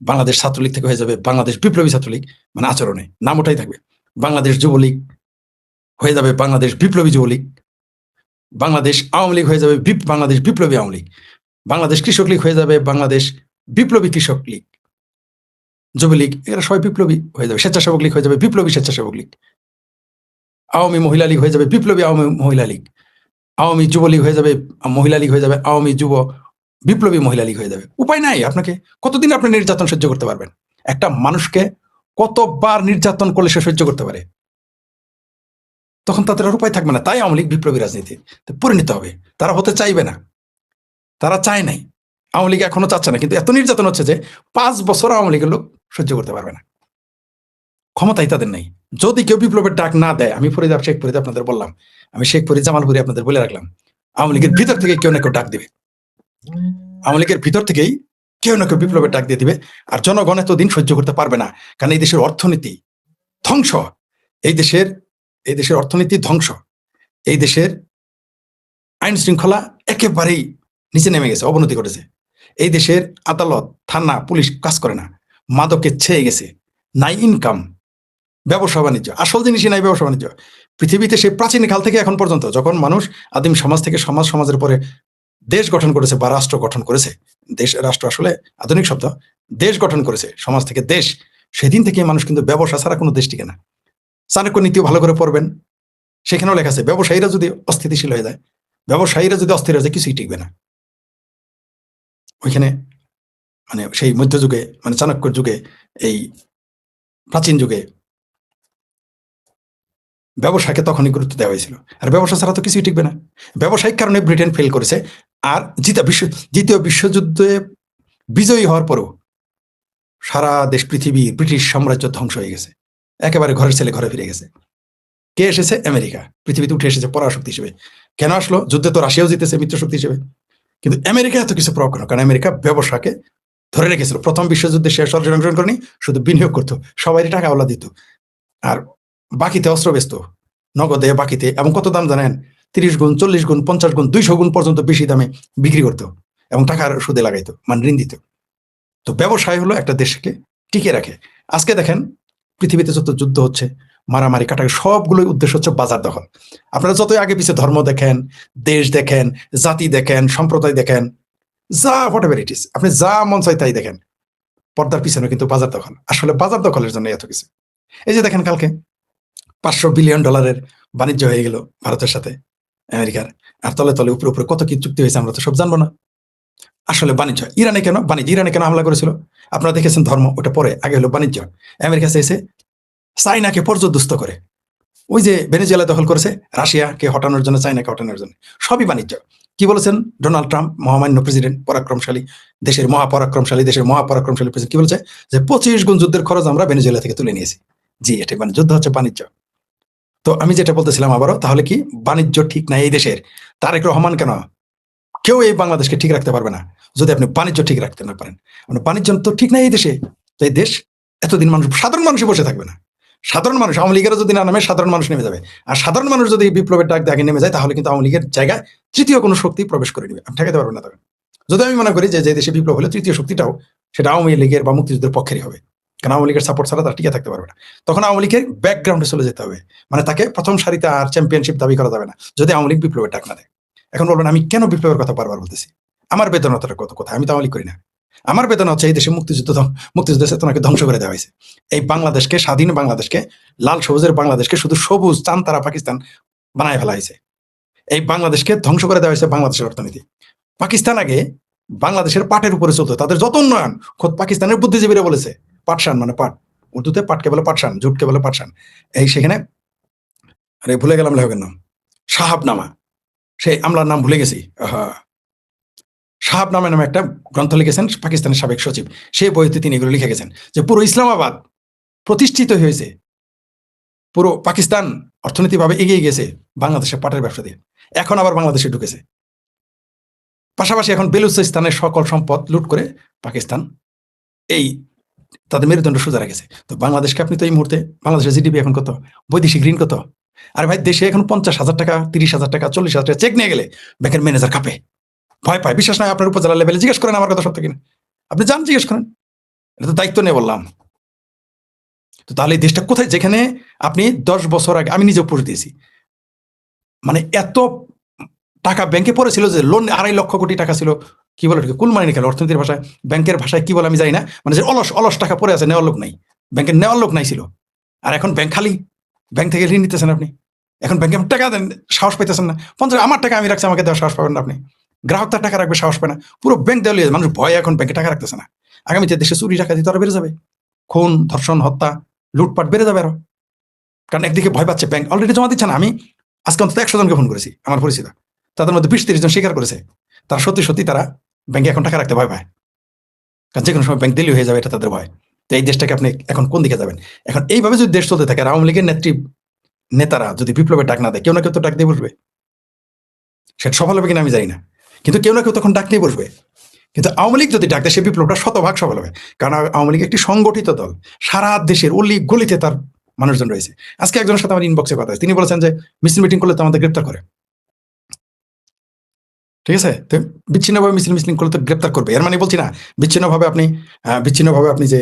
বাংলাদেশ ছাত্রলীগ থেকে হয়ে যাবে বাংলাদেশ বিপ্লবী ছাত্রলীগ, মানে আচরণে নাম ওটাই থাকবে। বাংলাদেশ যুবলীগ হয়ে যাবে বাংলাদেশ বিপ্লবী যুবলীগ, বাংলাদেশ আওয়ামী লীগ হয়ে যাবে বাংলাদেশ বিপ্লবী আওয়ামী লীগ, বাংলাদেশ কৃষক লীগ হয়ে যাবে বাংলাদেশ বিপ্লবী কৃষক লীগ, যুবলীগ, এরা সবাই বিপ্লবী হয়ে যাবে। স্বেচ্ছাসেবক লীগ হয়ে যাবে বিপ্লবী স্বেচ্ছাসেবক লীগ, আওয়ামী মহিলা লীগ হয়ে যাবে বিপ্লবী আওয়ামী মহিলা লীগ, আওয়ামী যুবলীগ হয়ে যাবে মহিলা লীগ হয়ে যাবে আওয়ামী যুব বিপ্লবী মহিলা লীগ হয়ে যাবে। উপায় নাই। আপনাকে কতদিন আপনি নির্যাতন সহ্য করতে পারবেন? একটা মানুষকে কতবার নির্যাতন করলে সে সহ্য করতে পারে? তখন তাদের আর উপায় থাকবে না। তাই আওয়ামী লীগ বিপ্লবী রাজনীতি পরিণত হবে। তারা হতে চাইবে না, তারা চায় নাই, আওয়ামী লীগ এখনো চাচ্ছে না, কিন্তু এত নির্যাতন হচ্ছে যে 5 বছর আওয়ামী লীগের লোক সহ্য করতে পারবে না, ক্ষমতাই তাদের নেই। যদি কেউ বিপ্লবের ডাক না দেয়, আমি ফরিদ শেখ ফরিদ আপনাদের বললাম, আমি শেখ ফরিদ জামালপুরি আপনাদের বলে রাখলাম, আওয়ামী লীগের ভিতর থেকে কেউ না কেউ ডাক দিবে। আওয়ামী লীগের ভিতর থেকেই কেউ না কেউ বিপ্লবের ডাক দিয়ে দিবে, আর জনগণ এতদিন সহ্য করতে পারবে না। কারণ এই দেশের অর্থনীতি ধ্বংস, এই দেশের অর্থনীতি ধ্বংস, এই দেশের আইন শৃঙ্খলা একেবারেই নিচে নেমে গেছে, অবনতি ঘটেছে। এই দেশের আদালত, থানা, পুলিশ কাজ করে না, মাদকে ছেয়ে গেছে, নাই ইনকাম, ব্যবসা বাণিজ্য, আসল জিনিসই নাই ব্যবসা বাণিজ্য। পৃথিবীতে সেই প্রাচীন কাল থেকে এখন পর্যন্ত, যখন মানুষ আদিম সমাজ থেকে সমাজের পরে দেশ গঠন করেছে বা রাষ্ট্র গঠন করেছে, দেশ রাষ্ট্র আসলে আধুনিক শব্দ, দেশ গঠন করেছে সমাজ থেকে দেশ, সেদিন থেকে মানুষ কিন্তু ব্যবসা ছাড়া কোনো দেশ টিকে না। চাণক্য নীতিও ভালো করে পড়বেন, সেখানেও লেখা আছে ব্যবসায়ীরা যদি অস্থিতিশীল হয়ে যায়, ব্যবসায়ীরা যদি অস্থির হয়ে যায়, কিছুই টিকবে না। ওইখানে মানে সেই মধ্যযুগে, মানে চাণক্যর যুগে, এই প্রাচীন যুগে ব্যবসাকে তখনই গুরুত্ব দেওয়া হয়েছিল। আর ব্যবসা ছাড়া তো কিছুই টিকবে না। ব্যবসায়িক কারণে ব্রিটেন ফেল করেছে। আর দ্বিতীয় বিশ্বযুদ্ধে বিজয়ী হওয়ার পরেও সারা দেশ, পৃথিবী, ব্রিটিশ সাম্রাজ্য ধ্বংস হয়ে গেছে, একেবারে ঘরের ছেলে ঘরে ফিরে গেছে। কে এসেছে? আমেরিকা পৃথিবীতে উঠে এসেছে পরাশক্তি হিসেবে। কেন আসলো? যুদ্ধে তো রাশিয়াও জিতেছে মিত্রশক্তি হিসেবে, কিন্তু আমেরিকা এত কিছু প্রভাব কেন? কারণ আমেরিকা ব্যবসাকে ধরে রেখেছিল। প্রথম বিশ্বযুদ্ধে সে সরাসরি অংশগ্রহণ করেনি, শুধু বিনিয়োগ করতো, সবাই টাকা ওলা দিত, আর বাকিতে অস্ত্র বেচত নগদে, বাকিতে। এবং কত দাম জানেন? 30 গুণ, 40 গুণ, 50 গুণ, 200 গুণ পর্যন্ত বেশি দামে বিক্রি করতো, এবং টাকার সুদে লাগাইতো, মানে ঋণ দিত। তো ব্যবসায় হলো একটা দেশকে টিকে রাখে। আজকে দেখেন পৃথিবীতে যত যুদ্ধ হচ্ছে, মারামারি, কাটাকাটি, সবগুলোই উদ্দেশ্য হচ্ছে বাজার দখল। আপনারা যতই আগে পিছিয়ে ধর্ম দেখেন, দেশ দেখেন, জাতি দেখেন, সম্প্রদায় দেখেন, যা হোয়াট এভার ইট ইজ, আপনি যা মন চাই তাই দেখেন, পর্দার পিছনে কিন্তু বাজার দখল। আসলে বাজার দখলের জন্য এত কিছু। এই যে দেখেন কালকে $500 বিলিয়ন বাণিজ্য হয়ে গেল ভারতের সাথে আমেরিকার, আর তলে তলে উপরে উপরে কত কি চুক্তি হয়েছে আমরা তো সব জানবো না। আসলে বাণিজ্য। ইরানে কেন হামলা করেছিল? আপনারা দেখেছেন ধর্ম, ওটা পরে, আগে হলো বাণিজ্য। আমেরিকা চাইছে চাইনাকে পর্যদুস্ত করে, ওই যে ভেনেজুয়েলা দখল করেছে রাশিয়াকে হটানোর জন্য, চাইনাকে হটানোর জন্য, সবই বাণিজ্য। কি বলেছেন ডোনাল্ড ট্রাম্প, মহামান্য প্রেসিডেন্ট, পরাক্রমশালী, দেশের মহাপরাক্রমশালী প্রেসিডেন্ট, কি বলেছে? যে 25 গুণ যুদ্ধের খরচ আমরা ভেনেজুয়েলা থেকে তুলে নিয়েছি। জি, এটা মানে যুদ্ধ হচ্ছে বাণিজ্য। তো আমি যেটা বলতেছিলাম আবারও, তাহলে কি বাণিজ্য ঠিক নাই এই দেশের? তারেক রহমান কেন? কেউ এই বাংলাদেশকে ঠিক রাখতে পারবে না যদি আপনি বাণিজ্য ঠিক রাখতে না পারেন। মানে বাণিজ্য তো ঠিক নাই এই দেশে, তো এই দেশ এতদিন মানুষ, সাধারণ মানুষই বসে থাকবে না। সাধারণ মানুষ, আওয়ামী লীগেরও যদি না নামে, সাধারণ মানুষ নেমে যাবে। আর সাধারণ মানুষ যদি বিপ্লবের ডাক দিয়ে আগে নেমে যায়, তাহলে কিন্তু আওয়ামী লীগের জায়গায় তৃতীয় কোনো শক্তি প্রবেশ করে নেবে, আপনি ঠেকাতে পারবেন না তখন। যদি আমি মনে করি যে যে দেশে বিপ্লব হলে তৃতীয় শক্তিটাও সেটা আওয়ামী লীগের বা মুক্তিযুদ্ধের পক্ষেরই হবে, কারণ আওয়ামী লীগের সাপোর্ট ছাড়া তারা টিকে থাকতে পারবে না। তখন আওয়ামী লীগের ব্যাকগ্রাউন্ডে চলে যেতে হবে, মানে তাকে প্রথম সারিতে আর চ্যাম্পিয়নশিপ দাবি করা যাবে না যদি আওয়ামী লীগ বিপ্লবের ডাক না দেয়। এখন বলবেন আমি কেন বিপ্লবের কথা বারবার বলতেছি? আমার বেদনাটার কত কথা, আমি তো আওয়ামী লীগ করি না। আমার বেদনা হচ্ছে এই দেশে মুক্তিযুদ্ধের চেতনাকে ধ্বংস করে দেওয়া হয়েছে। এই বাংলাদেশকে, স্বাধীন বাংলাদেশকে, লাল সবুজের বাংলাদেশকে শুধু সবুজ চান তারা পাকিস্তান বানায় ফেলা হয়েছে। এই বাংলাদেশকে ধ্বংস করে দেওয়া হয়েছে বাংলাদেশের অর্থনীতি। পাকিস্তান আগে বাংলাদেশের পাটের উপরে চলতো, তাদের যত উন্নয়ন খোদ পাকিস্তানের বুদ্ধিজীবীরা বলেছে। পাটশান মানে পাট, উর্দুতে পাটকে বলে পাটশান, জুটকে বলে পাটশান। এই সেখানে, আরে ভুলে গেলাম লেখকের নাম, সাহাবনামা, সেই আমলার নাম ভুলে গেছি। সাহাবনামা নামে একটা গ্রন্থ লিখেছেন পাকিস্তানের সাবেক সচিব, সেই বইতে তিনি এগুলো লিখে গেছেন যে পুরো ইসলামাবাদ প্রতিষ্ঠিত হয়েছে, পুরো পাকিস্তান অর্থনৈতিকভাবে এগিয়ে গেছে বাংলাদেশের পাটের ব্যবসা দিয়ে। এখন আবার বাংলাদেশে ঢুকেছে, পাশাপাশি এখন বেলুচিস্তানের সকল সম্পদ লুট করে পাকিস্তান এই তাদের মেরুদণ্ড সোজা রেখেছে। তো বাংলাদেশকে আপনি তো এই মুহূর্তে, বাংলাদেশের জিডিপি এখন কত, বৈদেশিক ঋণ কত? আর ভাই দেশে এখন 50,000 টাকা, 30,000 টাকা, 40,000 টাকা চেক নিয়ে গেলে ব্যাংকের ম্যানেজার কাঁপে, ভয় পায়, বিশ্বাস নয় আপনার উপজেলা লেভেলে জিজ্ঞেস করেন আমার কথা সত্য কিনা, আপনি যান জিজ্ঞেস করেন, এটা তো দায়িত্ব নিয়ে বললাম। তো তাহলে এই দেশটা কোথায়, যেখানে আপনি 10 বছর আগে, আমি নিজে উপর দিয়েছি, মানে এত টাকা ব্যাংকে পড়েছিল যে লোন 2.5 লক্ষ কোটি টাকা ছিল, কি বলে কুলমানি খেলো অর্থনীতির ভাষায়, ব্যাংকের ভাষায় কি বলে আমি জানি না, মানে যে অলস টাকা পড়ে আছে, নেওয়ার লোক নাই, ব্যাংকের নেওয়ার লোক নাই ছিল। আর এখন ব্যাংক খালি, ব্যাংক থেকে ঋণ নিতেছেন আপনি, এখন ব্যাংকে টাকা দেন, সাহস পাইতেছেন না। 50 আমার টাকা আমি রাখছি, আমাকে দেওয়ার সাহস পাবেন না আপনি। গ্রাহক তার টাকা রাখবে, সাহস পায় না, পুরো ব্যাংক দেওয়া মানুষ ভয়ে এখন ব্যাংকে টাকা রাখতেছে না। আগামীতে দেশে চুরি ডাকাতি তো আরো বেড়ে যাবে, খুন, ধর্ষণ, হত্যা, লুটপাট বেড়ে যাবে আরো, কারণ একদিকে ভয় পাচ্ছে, ব্যাংক অলরেডি জমা দিচ্ছে না। আমি আজকে অন্তত 100 জনকে ফোন করেছি আমার পরিচিত, তাদের মধ্যে 20-30 জন স্বীকার করেছে তারা সত্যি তারা ব্যাংকে এখন টাকা রাখতে ভয় পায়, কারণ যে কোনো সময় ব্যাংক দিল্লি হয়ে যাবে, এটা তাদের ভয়। তো এই দেশটাকে আপনি এখন কোন দিকে যাবেন? এখন এইভাবে যদি দেশ চলতে থাকে, আর আওয়ামী লীগের নেতারা যদি বিপ্লবের ডাক না দেয়, কেউ না কেউ তো ডাক দিয়ে বসবে, সেটা সফল হবে কিনা আমি জানি না, কিন্তু কেউ না কেউ তখন ডাক দিয়ে বসবে। কিন্তু আওয়ামী লীগ যদি ডাক দেয় সে বিপ্লবটা শতভাগ সফল হবে, কারণ আওয়ামী লীগ একটি সংগঠিত দল, সারা দেশের অলি গলিতে তার মানুষজন রয়েছে। আজকে একজনের সাথে আমার ইনবক্সে কথা হয়েছে, তিনি বলেছেন যে মিছিল মিটিং করলে তো আমাদের গ্রেপ্তার করে। ঠিক আছে, তো বিচ্ছিন্নভাবে মিছিল মিছিল করলে তো গ্রেপ্তার করবে, এর মানে বলছি না বিচ্ছিন্নভাবে আপনি যে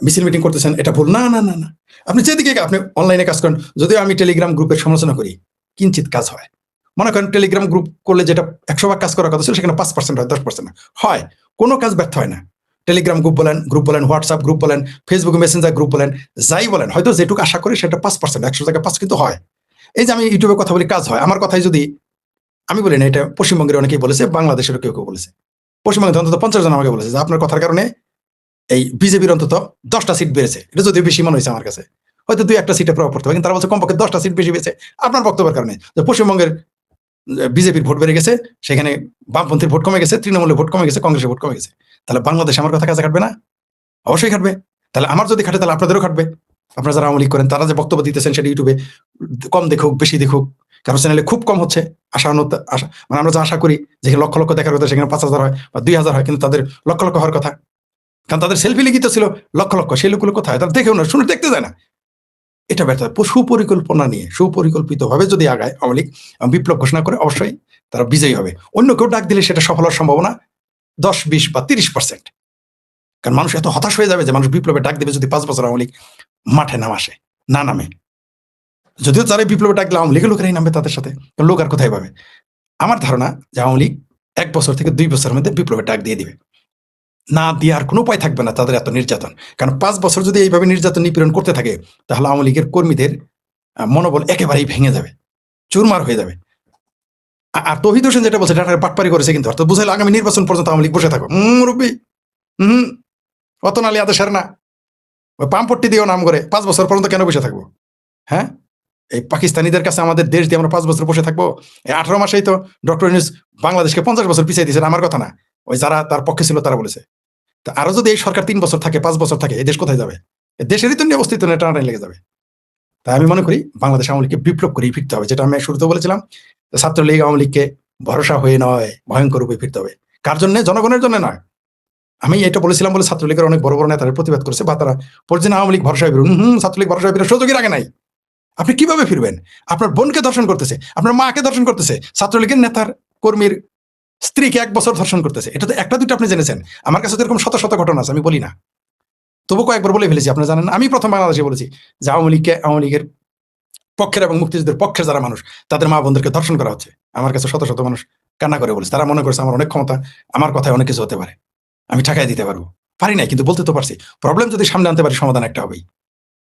মিছিল মিটিং করতেছেন এটা ভুল, না না না না, আপনি যেদিকে আপনি অনলাইনে কাজ করেন, যদিও আমি টেলিগ্রাম গ্রুপের সমালোচনা করি, কিঞ্চিত কাজ হয়। মনে করেন টেলিগ্রাম গ্রুপ করলে যেটা 100 ভাগ কাজ করার কথা ছিল সেখানে 5% হয়, 10% হয়, কোনো কাজ ব্যর্থ হয় না। টেলিগ্রাম গ্রুপ বলেন হোয়াটসঅ্যাপ গ্রুপ বলেন, ফেসবুক মেসেঞ্জার গ্রুপ বলেন, যাই বলেন, হয়তো যেটুকু আশা করি সেটা 5%, 100 জায়গায় 5 কিন্তু হয়। এই যে আমি ইউটিউবে কথা বলি, কাজ হয়। আমার কথাই যদি আমি বলি না, এটা পশ্চিমবঙ্গের অনেকেই বলেছে, বাংলাদেশেরও কেউ কেউ বলেছে, পশ্চিমবঙ্গে অন্তত 50 জন আমাকে বলেছে যে আপনার কথার কারণে এই বিজেপির অন্তত 10টা সিট বেড়েছে। এটা যদিও বেশি মনে হয়েছে আমার কাছে, হয়তো 2-1টা সিটে প্রভাব পড়তে হবে, কিন্তু তারা বলছে কমপক্ষে 10টা সিট বেশি পেয়েছে আপনার বক্তব্যের কারণে, যে পশ্চিমবঙ্গের বিজেপির ভোট বেড়ে গেছে, সেখানে বামপন্থীর ভোট কমে গেছে, তৃণমূলের ভোট কমে গেছে, কংগ্রেসের ভোট কমে গেছে। তাহলে বাংলাদেশ আমার কথা কাজে খাটবে না? অবশ্যই খাটবে। তাহলে আমার যদি খাটে তাহলে আপনাদেরও খাটবে। আপনারা যারা আওয়ামী লীগ করেন তারা যে বক্তব্য দিতেছেন সেটা ইউটিউবে কম দেখুক বেশি দেখুক, কারো চ্যানেলে খুব কম হচ্ছে। মানে আমরা যা আশা করি যেখানে লক্ষ লক্ষ দেখার কথা সেখানে 5,000 হয় বা 2,000 হয়, কিন্তু তাদের লক্ষ লক্ষ হওয়ার কথা, কারণ তাদের সেলফি লিখিত ছিল লক্ষ লক্ষ, সেই লোকগুলো কোথায়? তারা দেখেও না, শুনে দেখতে যায় না। এটা ব্যর্থ। সুপরিকল্পনা নিয়ে সুপরিকল্পিত ভাবে যদি আগায় আওয়ামী লীগ, বিপ্লব ঘোষণা করে, অবশ্যই তারা বিজয়ী হবে। অন্য কেউ ডাক দিলে সেটা সফল হওয়ার সম্ভাবনা 10, 20 বা 30%। কারণ মানুষ এত হতাশ হয়ে যাবে যে মানুষ বিপ্লবে ডাক দেবে যদি 5 বছর আওয়ামী লীগ মাঠে না নামে। যদিও যারা বিপ্লবে ডাকলে আওয়ামী লীগের লোকেরাই নামবে তাদের সাথে, লোক আর কোথায় পাবে? আমার ধারণা যে আওয়ামী লীগ 1 বছর থেকে 2 বছরের মধ্যে বিপ্লবের ডাক দিয়ে দিবে। না দিয়ে আর কোনো উপায় থাকবে না তাদের এত নির্যাতন। কারণ 5 বছর যদি এইভাবে নির্যাতন নিপীড়ন করতে থাকে তাহলে আওয়ামী লীগের কর্মীদের মনোবল একেবারেই ভেঙে যাবে, চুরমার হয়ে যাবে। আর তৌহিদ হোসেন যেটা বলছে এটা বাটপারি করেছে, কিন্তু অর্থাৎ বুঝাইলে আগামী নির্বাচন পর্যন্ত আওয়ামী লীগ বসে থাকো। মুরব্বী, অত নালি আদে সার না, ওই পাম্পট্টি দিয়েও নাম করে 5 বছর পর্যন্ত কেন বসে থাকবো? হ্যাঁ, এই পাকিস্তানিদের কাছে আমাদের দেশ দিয়ে আমরা 5 বছর বসে থাকবো? এই 18 মাসেই তো ডক্টর ইউনূস বাংলাদেশকে 50 বছর পিছিয়ে দিয়েছেন, আমার কথা না, ওই যারা তার পক্ষে ছিল তারা বলেছে। তা আরো যদি এই সরকার 3 বছর থাকে, 5 বছর থাকে, এই দেশ কোথায় যাবে? দেশেরই তো নিয়ে অস্তিত্ব নিয়ে টানাটানি লেগে যাবে। তাই আমি মনে করি বাংলাদেশ আওয়ামী লীগকে বিপ্লব করেই ফিরতে হবে, যেটা আমি শুরুতে বলেছিলাম, ছাত্রলীগ আওয়ামী লীগকে ভরসা হয়ে নয়, ভয়ঙ্কর রূপে ফিরতে হবে। কার জন্য? জনগণের জন্য নয়। আমি এটা বলেছিলাম বলে ছাত্রলীগের অনেক বড় বড় নেতারা প্রতিবাদ করেছে, বা তারা পরদিন আওয়ামী লীগ ভরসা ফিরুন। ছাত্রলীগ ভরসা ফিরে সুযোগই আগে নাই। আপনি কিভাবে ফিরবেন? আপনার বোনকে ধর্ষণ করতেছে, আপনার মাকে ধর্ষণ করতেছে, ছাত্রলীগের নেতার কর্মীর স্ত্রীকে 1 বছর ধর্ষণ করতেছে। এটা তো একটা দুটো আপনি জেনেছেন, আমার কাছে তো এরকম শত শত ঘটনা আছে, আমি বলি না, তবু কয়েকবার বলে ফেলেছি। আপনারা জানেন আমি প্রথম বাংলাদেশে বলেছি যে আওয়ামী লীগের পক্ষের এবং মুক্তিযুদ্ধের পক্ষের যারা মানুষ তাদের মা বোনদেরকে ধর্ষণ করা হচ্ছে। আমার কাছে শত শত মানুষ কান্না করে বলেছে, তারা মনে করছে আমার অনেক ক্ষমতা, আমার কথায় অনেক কিছু হতে পারে, আমি ঠেকাই দিতে পারবো। পারি নাই, কিন্তু বলতে তো পারছি। প্রবলেম যদি সামনে আনতে পারি সমাধান একটা হবেই,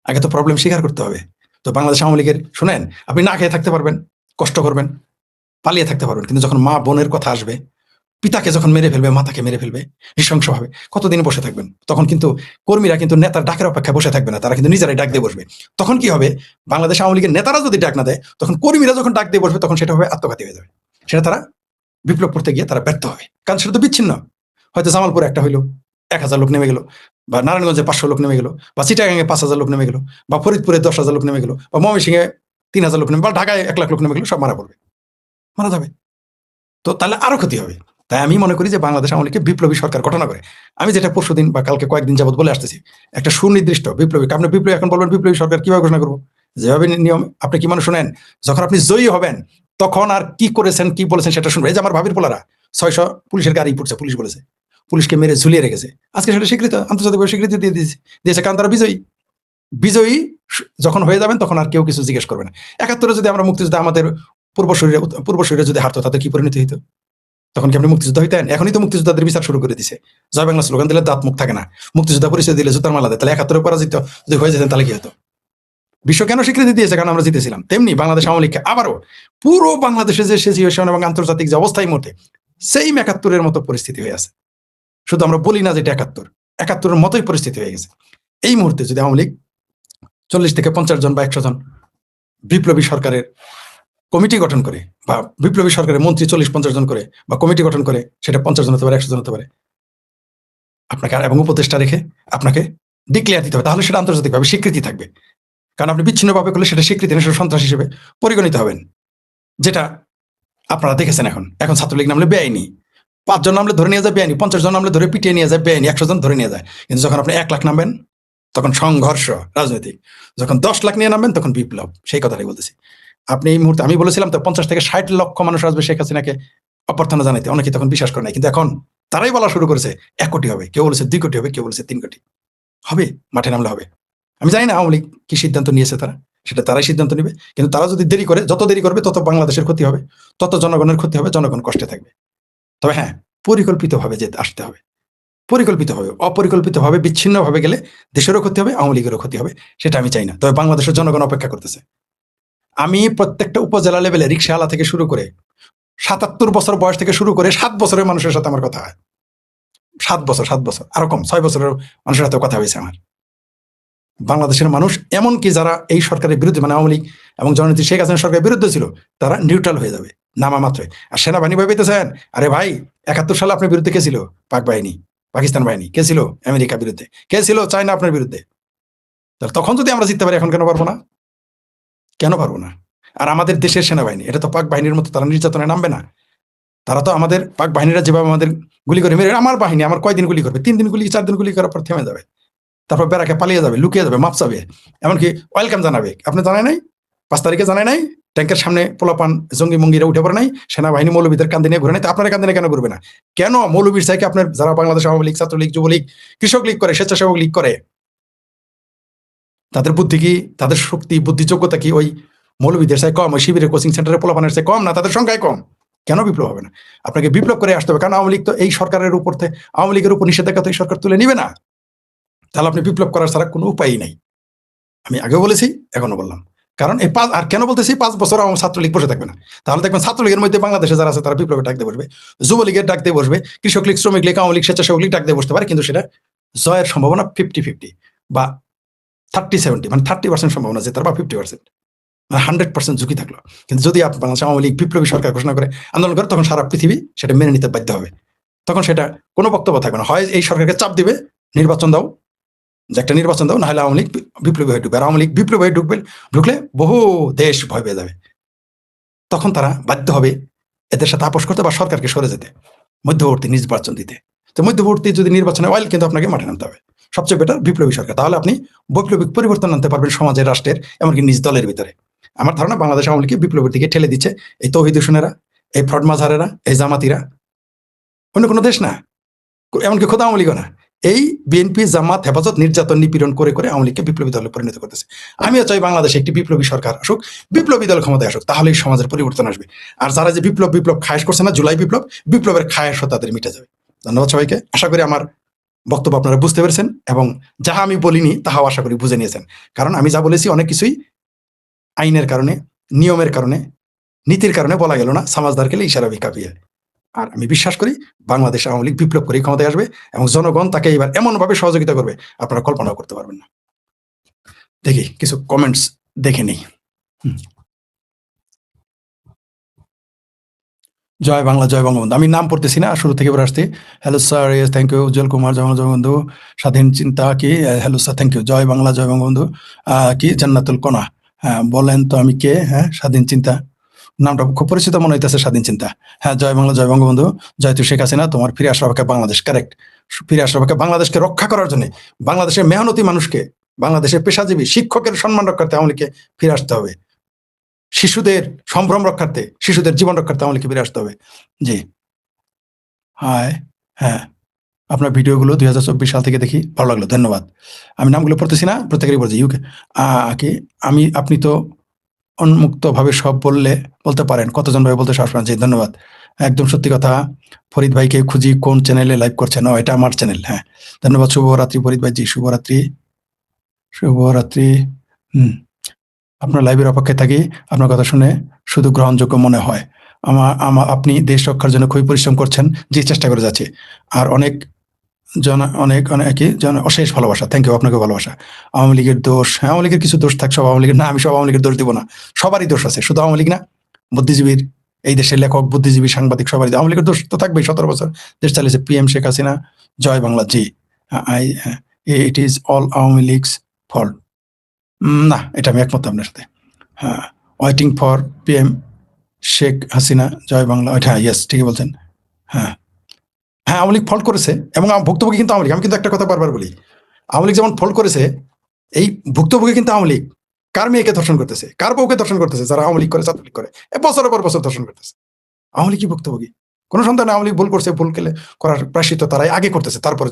আগে তো প্রবলেম স্বীকার করতে হবে। তো বাংলাদেশ আওয়ামী লীগের শুনেন, আপনি না খেয়ে থাকতে পারবেন, কষ্ট করবেন, পালিয়ে থাকতে পারবেন, কিন্তু যখন মা বোনের কথা আসবে, পিতাকে যখন মেরে ফেলবে, মাতাকে মেরে ফেলবে নৃশংসভাবে, কতদিন বসে থাকবেন? তখন কিন্তু কর্মীরা কিন্তু নেতার ডাকের অপেক্ষায় বসে থাকবে না, তারা কিন্তু নিজেরাই ডাক দিয়ে বসবে। তখন কি হবে? বাংলাদেশ আওয়ামী লীগের নেতারা যদি ডাক না দেয়, তখন কর্মীরা যখন ডাক দিয়ে বসবে, তখন সেটা হবে আত্মঘাতী হয়ে যাবে। সেটা তারা বিপ্লব করতে গিয়ে তারা ব্যর্থ হবে, কারণ সেটা তো বিচ্ছিন্ন। হয়তো জামালপুরে একটা হইলো 1,000 লোক নেমে গেল, বা নারায়ণগঞ্জে 500 লোক নেমে গেল, বা চিটাগাঙে 5,000 লোক নেমে গেল, বা ফরিদপুরে 10,000 লোক নেমে গেল, বা ময়মনসিংহে 3,000 লোক নেমে, বা ঢাকায় 1,00,000 লোক নেমে গেল, সব মারা পড়বে, মারা যাবে। তো তাহলে আরো ক্ষতি হবে। তাই আমি মনে করি যে বাংলাদেশ আওয়ামী লীগকে বিপ্লবী সরকার ঘটনা করে, আমি যেটা পরশুদিন বা কালকে কয়েকদিন যাবত বলে আসতেছি, একটা সুনির্দিষ্ট বিপ্লবী, আপনি বিপ্লবী এখন বলবেন বিপ্লবী সরকার কিভাবে ঘোষণা করবো? যেভাবে নিয়ম, আপনি কি মানুষ শুনেন, যখন আপনি জয়ী হবেন তখন আর কি করেছেন কি বলেছেন সেটা শুনবে। এই যে আমার ভাবির পোলারা 600 পুলিশের গাড়ি পড়ছে, পুলিশ বলেছে, পুলিশকে মেরে ঝুলিয়ে রেখেছে, আজকে সেটা স্বীকৃত, আন্তর্জাতিক স্বীকৃতি দিয়েছে, কারণ তারা বিজয়ী যখন হয়ে যাবেন তখন আর কেউ কিছু জিজ্ঞেস করবে না। 71-এ যদি আমরা মুক্তিযুদ্ধে আমাদের পূর্বশরীরে যদি হারতো, তাতে কি পরিণতি হইতো? তখন কি আপনি মুক্তিযোদ্ধা হইতেন? এখনই তো মুক্তিযোদ্ধাদের বিচার শুরু করে দিছে। জয় বাংলা স্লোগান দিলে দাঁত মুখ থাকে না, মুক্তিযোদ্ধা পরিচয় দিলে জুতার মালা দেয়। তাহলে 71-এ পরাজিত যদি হয়ে যেতেন তাহলে কি হতো? বিশ্ব কেন স্বীকৃতি দিয়েছে? কারণ আমরা জিতেছিলাম। তেমনি বাংলাদেশ আওয়ামী লীগকে আবারও পুরো বাংলাদেশে যে সিচুয়েশন এবং আন্তর্জাতিক যে অবস্থায় মুহূর্তে সেই 71-এর মতো পরিস্থিতি হয়ে আছে। শুধু আমরা বলি না যে এটা 71-এর মতোই পরিস্থিতি হয়ে গেছে। এই মুহূর্তে যদি আওয়ামী লীগ 40 থেকে 50 জন বা 100 জন বিপ্লবী সরকারের কমিটি গঠন করে, বা বিপ্লবী সরকারের মন্ত্রী 40-50 জন করে, বা কমিটি গঠন করে, সেটা 50 জন হতে পারে, 100 জন হতে পারে, আপনাকে এবং উপদেষ্টা রেখে আপনাকে ডিক্লেয়ার দিতে হবে, তাহলে সেটা আন্তর্জাতিকভাবে স্বীকৃতি থাকবে। কারণ আপনি বিচ্ছিন্নভাবে করলে সেটা স্বীকৃতি না, সেটা সন্ত্রাস হিসেবে পরিগণিত হবেন, যেটা আপনারা দেখেছেন। এখন ছাত্রলীগ নামলে বেআইনি, 5 জন নামলে ধরে নিয়ে যায় বেআইনি, 50 জন নামলে ধরে পিটিয়ে নিয়ে যায় বেআইনি, 100 জন ধরে নিয়ে যায়। কিন্তু যখন আপনি 1 লাখ নামবেন তখন সংঘর্ষ রাজনৈতিক, যখন 10 লাখ নিয়ে নামবেন তখন বিপ্লব। সেই কথাটাই বলতেছি। আপনি এই মুহূর্তে, আমি বলেছিলাম তো 50 থেকে 60 লক্ষ মানুষ আসবে শেখ হাসিনাকে অভ্যর্থনা জানাইতে, অনেকে তখন বিশ্বাস করে নাই, কিন্তু এখন তারাই বলা শুরু করেছে 1 কোটি হবে, কেউ বলেছে 2 কোটি হবে, কেউ বলেছে 3 কোটি হবে, মাঠে নামলে হবে। আমি জানি না আওয়ামী লীগ কি সিদ্ধান্ত নিয়েছে, সেটা তারাই সিদ্ধান্ত নিবে। কিন্তু তারা যদি দেরি করে, যত দেরি করবে তত বাংলাদেশের ক্ষতি হবে, তত জনগণের ক্ষতি হবে, জনগণ কষ্টে থাকবে। তবে হ্যাঁ, পরিকল্পিতভাবে যেতে আসতে হবে, পরিকল্পিতভাবে। অপরিকল্পিতভাবে বিচ্ছিন্নভাবে গেলে দেশেরও ক্ষতি হবে, আওয়ামী লীগেরও ক্ষতি হবে, সেটা আমি চাই না। তবে বাংলাদেশের জনগণ অপেক্ষা করতেছে। আমি প্রত্যেকটা উপজেলা লেভেলে রিক্সাওয়ালা থেকে শুরু করে 77 বছর বয়স থেকে শুরু করে 7 বছরের মানুষের সাথে আমার কথা হয়। 7 বছর, আরো কম 6 বছরের মানুষের সাথে কথা হয়েছে আমার। বাংলাদেশের মানুষ, এমনকি যারা এই সরকারের বিরুদ্ধে, মানে আওয়ামী লীগ এবং জননেত্রী শেখ হাসিনা সরকারের বিরুদ্ধে ছিল, তারা নিউট্রাল হয়ে যাবে নামা মাত্রই। আর সেনাবাহিনী ভাই পেতেছেন, আরে ভাই 71 সালে আপনার বিরুদ্ধে কে ছিল? পাক বাহিনী, পাকিস্তান বাহিনী। কে ছিল? আমেরিকার বিরুদ্ধে। কে ছিল? চায়না আপনার বিরুদ্ধে। তখন যদি আমরা জিততে পারি, এখন কেন পারবো না? কেন পারবো না? আর আমাদের দেশের সেনাবাহিনী, এটা তো পাক বাহিনীর মতো তারা নির্যাতনে নামবে না। তারা তো আমাদের পাক বাহিনীরা যেভাবে আমাদের গুলি করে মেরে, আমার বাহিনী আমার কয়দিন গুলি করবে? 3 দিন গুলি, 4 দিন গুলি করার পর থেমে যাবে, তারপর বেড়াকে পালিয়ে যাবে, লুকিয়ে যাবে, মাপ চাবে, এমনকি ওয়েলকাম জানাবে। আপনি জানায় নাই 5 তারিখে? জানায় নাই ট্যাঙ্কের সামনে পোলাপান জঙ্গি মঙ্গিরা উঠে পড়ে নাই? সেনাবাহিনী মৌলবীদের কান্দে নিয়ে ঘুরে নাই? তো আপনারা কান্দে কেন ঘুরবে না? কেন? মৌলবীর চাইকে আপনার যারা বাংলাদেশ আওয়ামী লীগ, ছাত্রলীগ, যুবলীগ, কৃষক লীগ করে, স্বেচ্ছাসেবক লীগ করে, তাদের বুদ্ধি কি, তাদের শক্তি, বুদ্ধি, যোগ্যতা কি ওই মৌলবীদের চাই কম? ওই শিবিরের কোচিং সেন্টারের পোলাপানের চাই কম না? তাদের সংখ্যায় কম। কেন বিপ্লব হবে না? আপনাকে বিপ্লব করে আসতে হবে, কারণ আওয়ামী লীগ তো এই সরকারের উপর থেকে, আওয়ামী লীগের উপর নিষেধাজ্ঞা তো এই সরকার তুলে নিবে না। তাহলে আপনি বিপ্লব করার ছাড়া কোনো উপায়ই নাই। আমি আগেও বলেছি, এখনো বললাম। কারণ এই আর কেন বলতেছি, 5 বছর আমার ছাত্রলীগ বসে থাকবে না। তাহলে দেখবেন ছাত্রলীগের মধ্যে বাংলাদেশে যারা আছে তারা বিপ্লবের ডাক দিয়ে বসবে, যুবলীগের ডাক দিয়ে বসবে, কৃষক লীগ, শ্রমিক লীগ, আওয়ামী লীগ, স্বেচ্ছাসেবক লীগ ডাক দিয়ে বসতে পারে, কিন্তু সেটা জয়ের সম্ভাবনা 50-50 বা 30-70, মানে 30% সম্ভাবনা জেতার, বা 50%, মানে 100% ঝুঁকি থাকলো। কিন্তু যদি বাংলাদেশ আওয়ামী লীগ বিপ্লবী সরকার ঘোষণা করে আন্দোলন করে, তখন সারা পৃথিবী সেটা মেনে নিতে বাধ্য হবে। তখন সেটা কোনো বক্তব্য থাকবে না। হয় এই সরকারকে চাপ দিবে, নির্বাচন দাও, যে একটা নির্বাচন দাও, না হলে আওয়ামী লীগ বিপ্লবী হয়ে ঢুকবে। আর আওয়ামী লীগ বিপ্লবী হয়ে ঢুকলে বহু দেশ ভয় পেয়ে যাবে। তখন তারা বাধ্য হবে এদের সাথে আপোষ করতে বা সরকারকে সরে যেতে, মধ্যবর্তী নির্বাচন দিতে। তো মধ্যবর্তী যদি নির্বাচনে হয়, কিন্তু আপনাকে মাঠে নামতে হবে। সবচেয়ে বেটার বিপ্লবী সরকার। তাহলে আপনি বৈপ্লবিক পরিবর্তন আনতে পারবেন সমাজের, রাষ্ট্রের, এমনকি নিজ দলের ভিতরে। আমার ধারণা বাংলাদেশ আওয়ামী লীগকে বিপ্লবের দিকে ঠেলে দিচ্ছে এই তৌহিদ হোসেনেরা, এই ফ্রড মাঝারেরা, এই জামাতিরা। অন্য কোনো দেশ না, এমনকি খোদা আওয়ামী লীগও না। এই বিএনপি, জামাত, হেফাজত নির্যাতন, নিপীড়ন করে করে আওয়ামী লীগকে বিপ্লবী দলে পরিণত করতেছে। আমিও চাই বাংলাদেশে একটি বিপ্লবী সরকার আসুক, বিপ্লবী দল ক্ষমতায় আসুক, তাহলেই সমাজের পরিবর্তন আসবে। আর যারা যে বিপ্লব খায়েশ করছে না, জুলাই বিপ্লবের খায়েশও তাদের মিটে যাবে। ধন্যবাদ সবাইকে। আশা করি আমার বক্তব্য আপনারা বুঝতে পেরেছেন, এবং যাহা আমি বলিনি তাহাও আশা করি বুঝে নিয়েছেন। কারণ আমি যা বলেছি অনেক কিছুই আইনের কারণে, নিয়মের কারণে, নীতির কারণে বলা গেল না, সমাজদার খেলে ইশারা কাঁপিয়ে। আর আমি বিশ্বাস করি বাংলাদেশ আওয়ামী লীগ বিপ্লব করে ক্ষমতায় আসবে, এবং জনগণ তাকে এবার এমনভাবে সহযোগিতা করবে আপনারা কল্পনাও করতে পারবেন না। দেখি কিছু কমেন্টস দেখে নেই। জয় বাংলা, জয় বঙ্গবন্ধু। আমি নাম পড়তেছি না, শুরু থেকে আসছি। Hello sir, yes thank you. Ujjwal Kumar, জয় বাংলা, জয় বঙ্গবন্ধু। স্বাধীন চিন্তা কি? Hello sir, thank you. জয় বাংলা, জয় বঙ্গবন্ধু। কি জান্নাতুল কোনা? হ্যাঁ বলেন তো আমি কে? হ্যাঁ, স্বাধীন চিন্তা নামটা খুব পরিচিত মনে হইতেছে, স্বাধীন চিন্তা। হ্যাঁ, জয় বাংলা, জয় বঙ্গবন্ধু। জয় তুই শেখ হাসিনা, তোমার ফিরে আসার অপেক্ষা বাংলাদেশ। কারেক্ট, ফিরে আসার অপেক্ষা বাংলাদেশকে রক্ষা করার জন্য, বাংলাদেশের মেহনতি মানুষকে, বাংলাদেশের পেশাজীবী শিক্ষকের সম্মান রক্ষার্থে আওয়ামী লীগকে ফিরে আসতে হবে। শিশুদের সম্ভ্রম রক্ষার্থে, শিশুদের জীবন রক্ষার্থে আওয়ামী লীগকে ফিরে আসতে হবে। জি, হাই, হ্যাঁ, আপনার ভিডিওগুলো 2024 সাল থেকে দেখি, ভালো লাগলো, ধন্যবাদ। আমি নামগুলো পড়তেছি না, প্রত্যেকেরই বলছি। ইউকে কি আপনি তো উন্মুক্তভাবে সব বলতে পারেন, কতজন ভাই বলতে সাহস পান? জি, ধন্যবাদ। একদম সত্যি কথা। ফরিদ ভাইকে খুঁজি, কোন চ্যানেলে লাইভ করছেন? ও, এটা আমার চ্যানেল। হ্যাঁ, ধন্যবাদ। শুভরাত্রি ফরিদ ভাই। জি, শুভরাত্রি, শুভরাত্রি। আপনার লাইভের অপেক্ষায় থাকি। আপনার কথা শুনে শুধু গ্রহণযোগ্য মনে হয়। আপনি দেশ রক্ষার জন্য খুবই পরিশ্রম করছেন, যে চেষ্টা করে যাচ্ছে। আর অনেকই অশেষ ভালোবাসা। থ্যাংক ইউ, আপনাকে ভালোবাসা। আওয়ামী লীগের দোষ, হ্যাঁ, আওয়ামী লীগের কিছু দোষ থাক, সব আওয়ামী লীগের না, আমি সব আওয়ামী লীগের দোষ দিব না। সবারই দোষ আছে, শুধু আওয়ামী লীগ না, বুদ্ধিজীবীর, এই দেশের লেখক, বুদ্ধিজীবী, সাংবাদিক, সবারই আওয়ামী লীগের দোষ তো থাকবেই। 17 বছর দেশ চালিয়েছে PM শেখ হাসিনা। জয় বাংলা। জি, it is all Awami League's fault. না, এটা আমি একমত আপনার সাথে। হ্যাঁ, waiting for PM Sheikh Hasina, জয় বাংলা। হ্যাঁ, ইয়েস, ঠিকই বলছেন। হ্যাঁ, হ্যাঁ, আওয়ামী লীগ ফল্ট করেছে এবং ভুক্তভোগী কিন্তু আওয়ামী লীগ। আমি কিন্তু একটা কথা বারবার বলি, আওয়ামী লীগ যেমন ফল্ট করেছে, এই ভুক্তভোগী কিন্তু আওয়ামী লীগ। কার মেয়েকে ধর্ষণ করতেছে, কার বউকে ধর্ষণ করতেছে, যারা আওয়ামী লীগ করে, ছাত্রলীগ করে, বছরের পর বছর ধর্ষণ করতেছে। আওয়ামী লীগ কি ভুক্তভোগী? কোন সন্তান আওয়ামী লীগ ভুল করছে, ভুল কেলে করার প্রায়শ্চিত্ত তারাই আগে করতেছে, তারপরে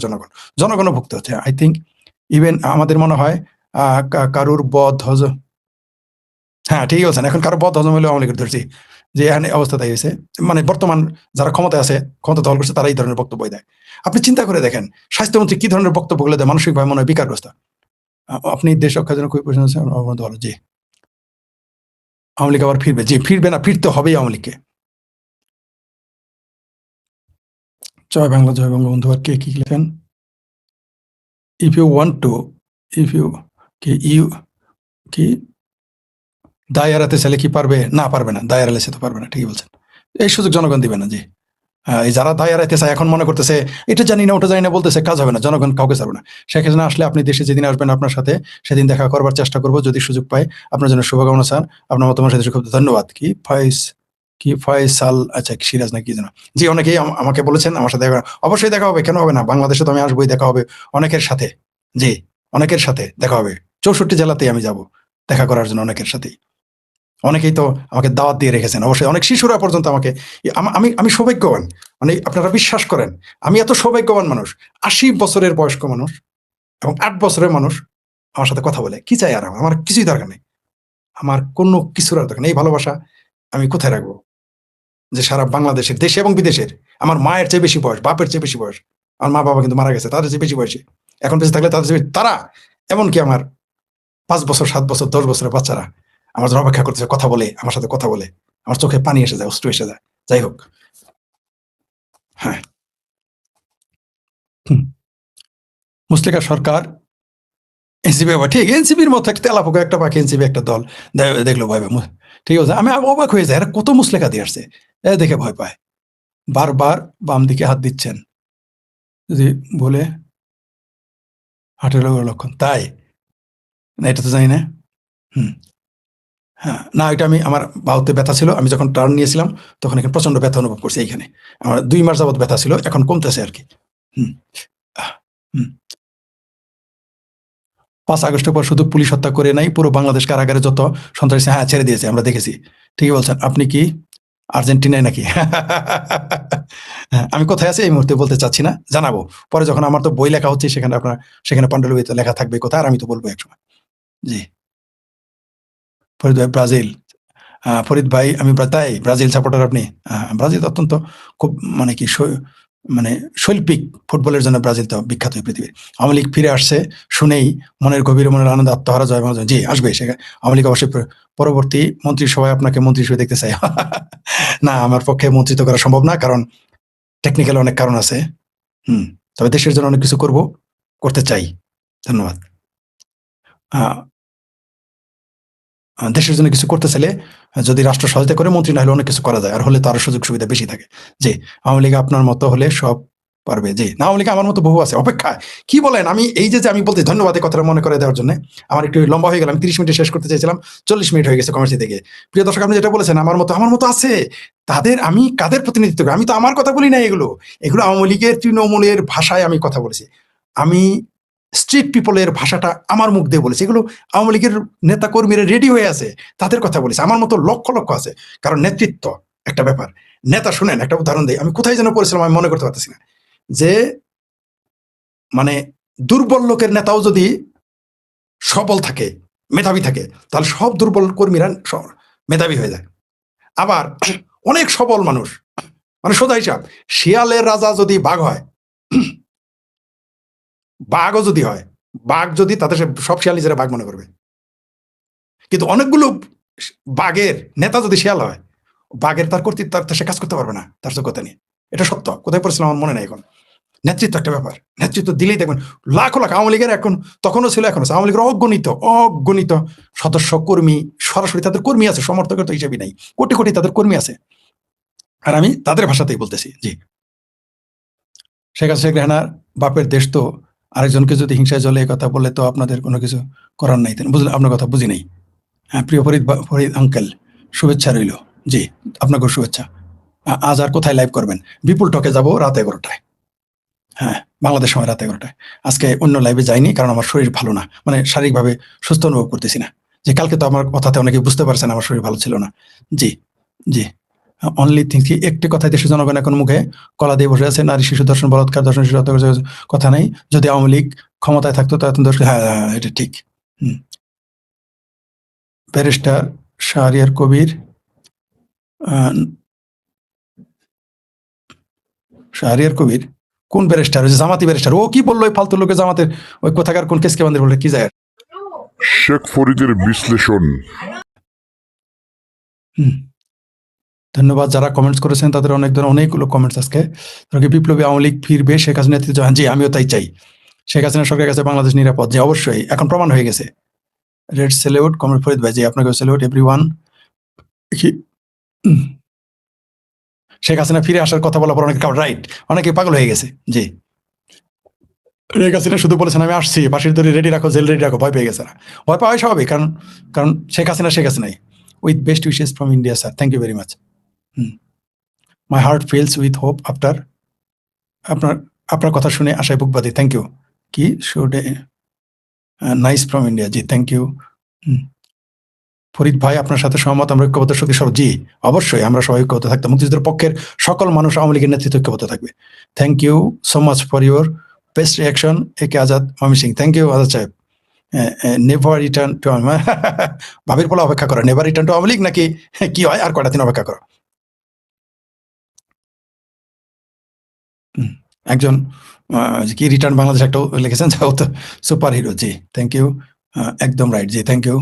জনগণও ভুক্ত হচ্ছে। আই থিঙ্ক ইভেন আমাদের মনে হয় কারুর বদ হজম, হ্যাঁ ঠিকই বলছেন, এখন কারো বদ হজম হলেও আওয়ামী লীগের ধরছি, যে এখানে অবস্থা তাই হয়েছে। মানে বর্তমান যারা ক্ষমতায় আছে, ক্ষমতা দখল করছে, তারা এই ধরনের বক্তব্য দেয়। আপনি চিন্তা করে দেখেন স্বাস্থ্যমন্ত্রী কি ধরনের বক্তব্যগুলো দেয়, মানসিকভাবে মনে হয় বিকারগ্রস্ত। আপনি দেশ রক্ষার জন্য খুবই প্রশ্ন আছেন, ভালো। জি, আওয়ামী লীগ আবার ফিরবে? জি, ফিরবে না, ফিরতে হবেই আওয়ামী লীগকে। জয় বাংলা, জয় বঙ্গবন্ধু। আর কে কি লেখেন? If you want to, if you you কি দায় এড়াতে চাইলে কি পারবে? না, পারবে না, দায় এড়ালে সে তো পারবে না। ঠিকই বলছেন, এই সুযোগ জনগণ দিবে না। জি, এই যারা দায় এড়াইতে চায়, এখন মনে করতেছে এটা জানি না ওটা জানি না বলতেছে, কাজ হবে না, জনগণ কাউকে ছাড়বে না। শেখ হাসিনা আসলে আপনি দেশে যেদিন আসবেন, আপনার সাথে সেদিন দেখা করবার চেষ্টা করবো যদি সুযোগ পাই। আপনার জন্য শুভকামনা স্যার, আপনার মতামত সাথে খুব ধন্যবাদ। কি ফয়সাল, আচ্ছা সিরাজ না কি যেন। জি, অনেকেই আমাকে বলেছেন আমার সাথে অবশ্যই দেখা হবে, কেন হবে না, বাংলাদেশে তো আমি আসবোই, দেখা হবে অনেকের সাথে। জি, অনেকের সাথে দেখা হবে, 64 জেলাতেই আমি যাব দেখা করার জন্য অনেকের সাথেই। অনেকেই তো আমাকে দাওয়াত দিয়ে রেখেছেন, অবশ্যই অনেক শিশুরা পর্যন্ত আমাকে। আমি আমি সৌভাগ্যবান, মানে আপনারা বিশ্বাস করেন, আমি এত সৌভাগ্যবান মানুষ, 80 বছরের বয়স্ক মানুষ এবং 8 বছরের মানুষ আমার সাথে কথা বলে। কি চাই আর আমার কিছুই দরকার নেই, আমার কোনো কিছুর আর দরকার নেই। এই ভালোবাসা আমি কোথায় রাখবো, যে সারা বাংলাদেশের, দেশে এবং বিদেশের। আমার মায়ের চেয়ে বেশি বয়স, বাপের চেয়ে বেশি বয়স, আমার মা বাবা কিন্তু মারা গেছে, তাদের চেয়ে বেশি বয়সী, এখন বেঁচে থাকলে তাদের চেয়ে তারা, এমনকি আমার 5 বছর, 7 বছর, 10 বছরের বাচ্চারা আমার জন্য অপেক্ষা করতেছে, কথা বলে, আমার সাথে কথা বলে, আমার চোখে পানি এসে যায়, অশ্রু এসে যায়। যাই হোক, হ্যাঁ। মুসলিকা সরকার, এনসিপি, ঠিক এনসিপির মতো একটা তেলাপোকা একটা পাখি, এনসিপি একটা দল দেখলো ভয় পায়। ঠিক আছে, আমি অবাক হয়ে যাই, এরা কত মুসলেখা দিয়ে আসছে, দেখে ভয় পায়। বারবার বাম দিকে হাত দিচ্ছেন যদি বলে হাটের লক্ষণ, তাই না, এটা তো জানি না। হুম, হ্যাঁ, না, এটা আমি আমার বাহুতে ব্যথা ছিল, আমি যখন টার্ন নিয়েছিলাম তখন এখানে প্রচন্ড ব্যথা অনুভব করছি। এইখানে আমার 2 মাস যাবত ব্যথা ছিল, এখন কমতেছে আর কি। হুম, হুম। 5 আগস্টের পর শুধু পুলিশ হত্যা করে নাই, পুরো বাংলাদেশ কারাগারে যত সন্ত্রাসী, হ্যাঁ ছেড়ে দিয়েছে, আমরা দেখেছি। ঠিকই বলছেন। আপনি কি আর্জেন্টিনায় নাকি? হ্যাঁ, আমি কোথায় আছি এই মুহূর্তে বলতে চাচ্ছি না, জানাবো পরে, যখন আমার তো বই লেখা হচ্ছে, সেখানে আপনার, সেখানে পাণ্ডুলিপিতে লেখা থাকবে কোথায়, আর আমি তো বলবো একসময়। জি, ফরিদ ভাই ব্রাজিল, ফরিদ ভাই আমি তাই ব্রাজিল সাপোর্টার আপনি? ব্রাজিল অত্যন্ত খুব, মানে কি মানে শৈল্পিক ফুটবলের জন্য ব্রাজিল তো বিখ্যাত পৃথিবীর। আওয়ামী লীগ ফিরে আসছে শুনেই মনের গভীরে মনের আনন্দ আত্মহারা জয় বাংলা। জি, আসবে সেখানে আওয়ামী লীগ অবশ্যই পরবর্তী মন্ত্রিসভায় আপনাকে মন্ত্রী হিসেবে দেখতে চাই। না, আমার পক্ষে মন্ত্রিত্ব করা সম্ভব না, কারণ টেকনিক্যাল অনেক কারণ আছে। তবে দেশের জন্য অনেক কিছু করব, করতে চাই। ধন্যবাদ। দেশের জন্য কিছু করতে চাইলে যদি রাষ্ট্র সহায়তা করে, মন্ত্রী না হলে অনেক কিছু করা যায়, আর হলে তো আরো সুযোগ সুবিধা বেশি থাকে। যে আওয়ামী লীগ আপনার মতো হলে সব পারবে, যে না, আওয়ামী লীগ আমার মতো বহু আছে অপেক্ষায়। কি বলেন? আমি এই যে আমি বলতে ধন্যবাদ এই কথাটা মনে করে দেওয়ার জন্য। আমার একটু লম্বা হয়ে গেল, আমি 30 মিনিটে শেষ করতে চাইছিলাম, 40 মিনিট হয়ে গেছে কমার্সি থেকে। প্রিয় দর্শক, আপনি যেটা বলেছেন আমার মতো আছে, তাদের আমি কাদের প্রতিনিধিত্ব করি? আমি তো আমার কথা বলি না, এগুলো এগুলো আওয়ামী লীগের তৃণমূলের ভাষায় আমি কথা বলেছি। আমি স্ট্রিট পিপলের ভাষাটা আমার মুখ দিয়ে বলেছি। এগুলো আওয়ামী লীগের নেতা কর্মীরা রেডি হয়ে আছে, তাদের কথা বলেছি। আমার মতো লক্ষ লক্ষ আছে, কারণ নেতৃত্ব একটা ব্যাপার। নেতা, শুনেন একটা উদাহরণ দিই, আমি কোথায় যেন পড়েছিলাম, আমি মনে করতে পারতেছি না, যে মানে দুর্বল লোকের নেতাও যদি সবল থাকে, মেধাবী থাকে, তাহলে সব দুর্বল কর্মীরা মেধাবী হয়ে যায়। আবার অনেক সবল মানুষ, মানে সোজা হিসাব, শিয়ালের রাজা যদি বাঘ হয়, বাঘও যদি হয়, বাঘ যদি, তাদের সব শিয়াল নিজেরা বাঘ মনে করবে। কিন্তু অনেকগুলো বাঘের নেতা যদি শিয়াল হয়, বাঘের তার কর্তৃত্ব, সে কাজ করতে পারবে না তার যোগ্যতা নিয়ে। এটা সত্য। কোথায় পড়েছিলাম আমার মনে নেই এখন। নেতৃত্ব একটা ব্যাপার, নেতৃত্ব দিলেই দেখবেন লাখো লাখ আওয়ামী লীগের, এখন তখনও ছিল, এখনো আওয়ামী লীগের অগণিত সদস্য, কর্মী, সরাসরি তাদের কর্মী আছে, সমর্থকের তো হিসেবে নাই, কোটি কোটি তাদের কর্মী আছে, আর আমি তাদের ভাষাতেই বলতেছি। জি, শেখ রেহানার বাপের দেশ তো, আরেকজনকে যদি হিংসায় জ্বলে কথা বলে তো আপনাদের কোনো কিছু করার নাই। বুঝলেন? আপনার কথা বুঝি নাই। হ্যাঁ, প্রিয় ফরিদ আঙ্কেল, শুভেচ্ছা রইল। জি, আপনাকেও শুভেচ্ছা। আজ আর কোথায় লাইভ করবেন? বিপুল টকে যাব রাত 11টায়। হ্যাঁ, বাংলাদেশ সময় রাত 11টায়। আজকে অন্য লাইভে যাইনি কারণ আমার শরীর ভালো না। মানে শারীরিকভাবে সুস্থ অনুভব করতেছি না। যে কালকে তো আমার কথাতে অনেকে বুঝতে পারছেন আমার শরীর ভালো ছিল না। জি, জি। অনলি থিংস কি একটি কথায় দেশের জনগণ এখন মুখে কলা দিয়ে বসে আছে। নারী শিশু ধর্ষণ, বলাৎকার, ধর্ষণ, শিশু হত্যা করেছে কথা নাই। যদি আওয়ামী লীগ ক্ষমতায় থাকতো তাহলে হ্যাঁ, হ্যাঁ, এটা ঠিক। হুম। ব্যারিস্টার শাহরিয়ার কবির শাহরিয়ার কবির কোন ব্যারিস্টার? ওই যে জামাতি ব্যারিস্টার। ও কি বললো ওই ফালতু লোকে জামাতের ওই কোথাকার কোন কেসকে বান্ধে বলে কি যায়? শেখ ফরিদের বিশ্লেষণ। ধন্যবাদ যারা কমেন্টস করেছেন তাদের অনেকগুলো কমেন্টস আজকে। বিপ্লবী আওয়ামী লীগ ফিরবে, শেখ হাসিনা নেতৃত্ব। হ্যাঁ জি, আমিও তাই চাই। শেখ হাসিনা সরকারের কাছে বাংলাদেশ নিরাপদ। জি অবশ্যই, এখন প্রমাণ হয়ে গেছে। রেড সেলিউট কমরেড ফরিদ ভাই, জি আপনাকে সেলিউট এভরিওয়ান। শেখ হাসিনা ফিরে আসার কথা বলার পর অনেকে রাইট, অনেকে পাগল হয়ে গেছে। জি, শেখ হাসিনা শুধু বলেছেন আমি আসছি, ফাঁসির দড়ি রেডি রাখো, জেল রেডি রাখো, ভয় পেয়ে গেছে না। ভয় পাওয়াই স্বাভাবিক, কারণ কারণ শেখ হাসিনাই। With best wishes from India sir, thank you very much. My heart fills with hope after আপনার আপনার কথা শুনে আশায় বুক বাঁধি। Thank you. কি শুড নাইস ফ্রম ইন্ডিয়া, জি থ্যাংক ইউ। ফরিদ ভাই আপনার সাথে সহমত, আমরা ঐক্যবদ্ধ শক্তি সব। জি অবশ্যই, আমরা সবাই ঐক্যবদ্ধ থাকতাম। মুক্তিযুদ্ধের পক্ষের সকল মানুষ আওয়ামী লীগের নেতৃত্বে ঐক্যবদ্ধ থাকবে। Thank you so much for your best reaction. A K Azad মামি সিং, থ্যাংক ইউ আজাদ সাহেব। নেভার রিটার্ন টু ভাবির বলা অপেক্ষা করো, never return to Awami League নাকি কি হয় আর কয়টা দিন অপেক্ষা করো। একজন কি রিটার্ন বাংলাদেশ একটা লিখেছেন, যাও তো সুপার হিরো। জি থ্যাংক ইউ, একদম রাইট। জি থ্যাংক ইউ।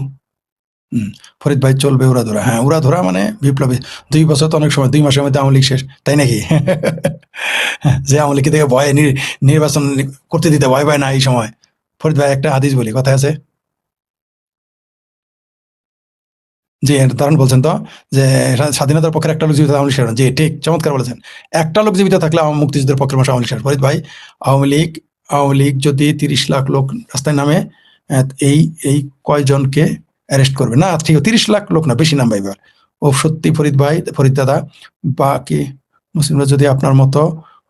ফরিদ ভাই চলবে উড়াধরা। হ্যাঁ উড়াধরা মানে বিপ্লবী। 2 বছর তো অনেক সময়, 2 মাসের মধ্যে আওয়ামী লীগ শেষ, তাই নাকি? যে আওয়ামী লীগকে দেখে ভয়ে নির্বাচন করতে দিতে ভয় পায় না এই সময়। ফরিদ ভাই একটা হাদিস বলি, কথা আছে। জি দারুণ বলছেন তো, যে স্বাধীনতার পক্ষের একটা লোক জীবিত আওয়ামী লীগ শেষ। জি ঠিক, চমৎকার বলেছেন। একটা লোক জীবিত থাকলে মুক্তিযুদ্ধের পক্ষের মানুষ আওয়ামী লীগ শেষ। ফরিদ ভাই, আওয়ামী লীগ যদি 30 লাখ লোক রাস্তায় নামে, এই এই কয়জনকে অ্যারেস্ট করবে? না ঠিক 30 লাখ লোক না, বেশি নামবে এবার। ও সত্যি ফরিদ ভাই, ফরিদ দাদা, বাকি মুসলিমরা যদি আপনার মতো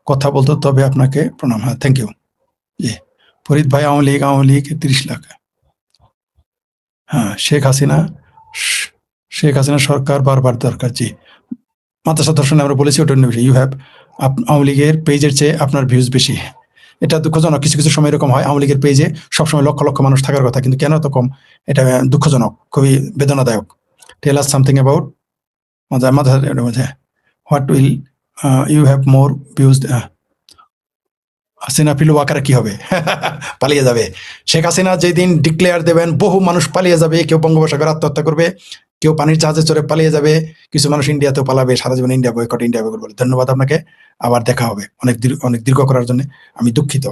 কথা বলতো তবে আপনাকে প্রণাম। হ্যাঁ থ্যাংক ইউ। জি ফরিদ ভাই, আওয়ামী লীগ 30 লাখ। হ্যাঁ শেখ হাসিনা সরকার বারবার দরকার। জি মাদ্রাসা ধর্ষণে আমরা বলেছি ওটা অন্য বিষয়। ইউ হ্যাভ আওয়ামী লীগের পেজের চেয়ে আপনার ভিউজ বেশি। এটা দুঃখজনক, কিছু কিছু সময় এরকম হয়। আওয়ামী লীগের পেজে সবসময় লক্ষ লক্ষ মানুষ থাকার কথা, কিন্তু কেন এত কম? এটা দুঃখজনক, খুবই বেদনাদায়ক। Tell us something about what will you have more views. Hasina পিলু আকারে কি হবে? পালিয়ে যাবে। শেখ হাসিনা যেদিন ডিক্লেয়ার দেবেন, বহু মানুষ পালিয়ে যাবে। কেউ বঙ্গোপসাগরে আত্মহত্যা করবে, কেউ পানির জাহাজে চড়ে পালিয়ে যাবে, কিছু মানুষ ইন্ডিয়াতেও পালাবে। সারা জীবন ইন্ডিয়া বয়কট বলে। ধন্যবাদ আপনাকে, আবার দেখা হবে। অনেক দীর্ঘ করার জন্য আমি দুঃখিত।